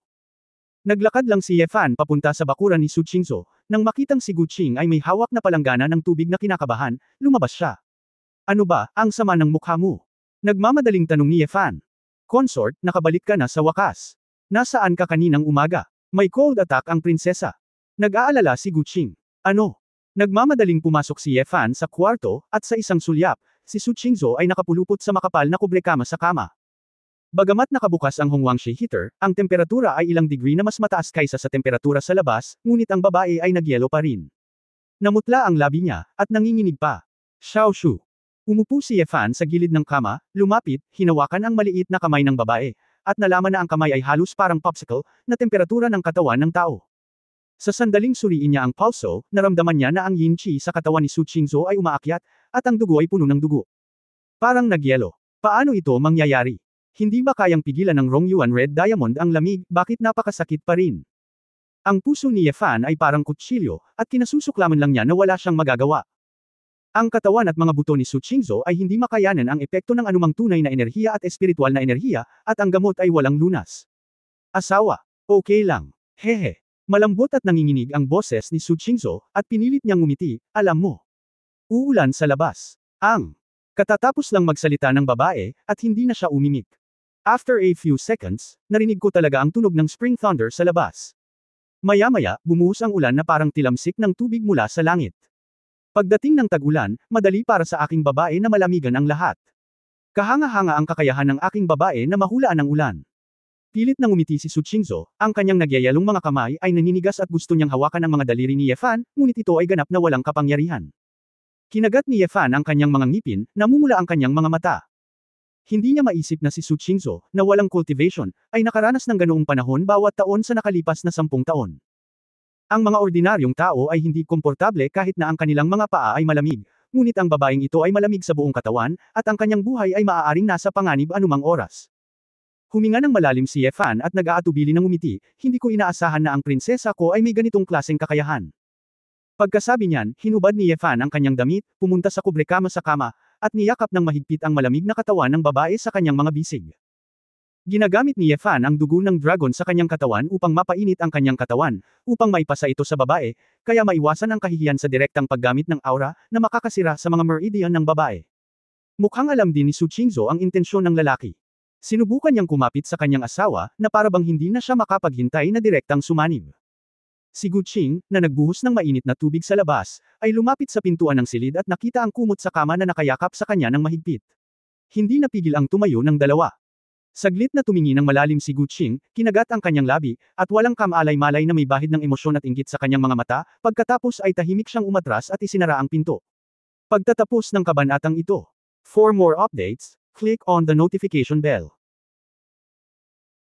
S1: Naglakad lang si Yefan papunta sa bakuran ni Su Qingzhou, nang makitang si Gu Qing ay may hawak na palanggana ng tubig na kinakabahan, lumabas siya. Ano ba, ang sama ng mukha mo? Nagmamadaling tanong ni Yefan. Consort, nakabalik ka na sa wakas. Nasaan ka kaninang umaga? May cold attack ang prinsesa. Nag-aalala si Gu Qing. Ano? Nagmamadaling pumasok si Yefan sa kwarto, at sa isang sulyap, si Su Qingzhou ay nakapulupot sa makapal na kubrekama sa kama. Bagamat nakabukas ang Hongwangshi heater, ang temperatura ay ilang degree na mas mataas kaysa sa temperatura sa labas, ngunit ang babae ay nagyelo pa rin. Namutla ang labi niya, at nanginginig pa. Xiaoshu. Umupo si Yefan sa gilid ng kama, lumapit, hinawakan ang maliit na kamay ng babae, at nalaman na ang kamay ay halos parang popsicle, na temperatura ng katawan ng tao. Sa sandaling suriin niya ang pulso, naramdaman niya na ang yin qi sa katawan ni Su Qingzhou ay umaakyat, at ang dugo ay puno ng dugo. Parang nagyelo. Paano ito mangyayari? Hindi ba kayang pigilan ng Rongyuan Red Diamond ang lamig, bakit napakasakit pa rin? Ang puso ni Yefan ay parang kutsilyo, at kinasusuklaman lang niya na wala siyang magagawa. Ang katawan at mga buto ni Su Qingzhou ay hindi makayanan ang epekto ng anumang tunay na enerhiya at espiritual na enerhiya, at ang gamot ay walang lunas. Asawa. Okay lang. Hehe. Malambot at nanginginig ang boses ni Su Qingzhou, at pinilit niyang ngumiti, alam mo. Uulan sa labas. Katatapos lang magsalita ng babae, at hindi na siya umimik. After a few seconds, narinig ko talaga ang tunog ng spring thunder sa labas. Maya-maya, bumuhos ang ulan na parang tilamsik ng tubig mula sa langit. Pagdating ng tag-ulan, madali para sa aking babae na malamigan ang lahat. Kahanga-hanga ang kakayahan ng aking babae na mahulaan ang ulan. Pilit na ngumiti si Su Qingzhou, ang kanyang nagyayalong mga kamay ay naninigas at gusto niyang hawakan ang mga daliri ni Yefan, ngunit ito ay ganap na walang kapangyarihan. Kinagat ni Yefan ang kanyang mga ngipin, namumula ang kanyang mga mata. Hindi niya maisip na si Su Qingzhou, na walang cultivation, ay nakaranas ng ganoong panahon bawat taon sa nakalipas na 10 taon. Ang mga ordinaryong tao ay hindi komportable kahit na ang kanilang mga paa ay malamig, ngunit ang babaeng ito ay malamig sa buong katawan, at ang kanyang buhay ay maaaring nasa panganib anumang oras. Huminga ng malalim si Yefan at nag-aatubili ng umiti, hindi ko inaasahan na ang prinsesa ko ay may ganitong klaseng kakayahan. Pagkasabi niyan, hinubad ni Yefan ang kanyang damit, pumunta sa kubrekama sa kama, at niyakap ng mahigpit ang malamig na katawan ng babae sa kanyang mga bisig. Ginagamit ni Yefan ang dugo ng dragon sa kanyang katawan upang mapainit ang kanyang katawan, upang maipasa ito sa babae, kaya maiwasan ang kahihiyan sa direktang paggamit ng aura na makakasira sa mga meridian ng babae. Mukhang alam din ni Su Qingzhou ang intensyon ng lalaki. Sinubukan niyang kumapit sa kanyang asawa, na parabang hindi na siya makapaghintay na direktang sumanib. Si Gu Qing, na nagbuhos ng mainit na tubig sa labas, ay lumapit sa pintuan ng silid at nakita ang kumot sa kama na nakayakap sa kanya ng mahigpit. Hindi napigil ang tumayo ng dalawa. Saglit na tumingin ng malalim si Gu Qing, kinagat ang kanyang labi, at walang kamalay-malay na may bahid ng emosyon at inggit sa kanyang mga mata, pagkatapos ay tahimik siyang umatras at isinara ang pinto. Pagtatapos ng kabanatang ito. For more updates, click on the notification bell.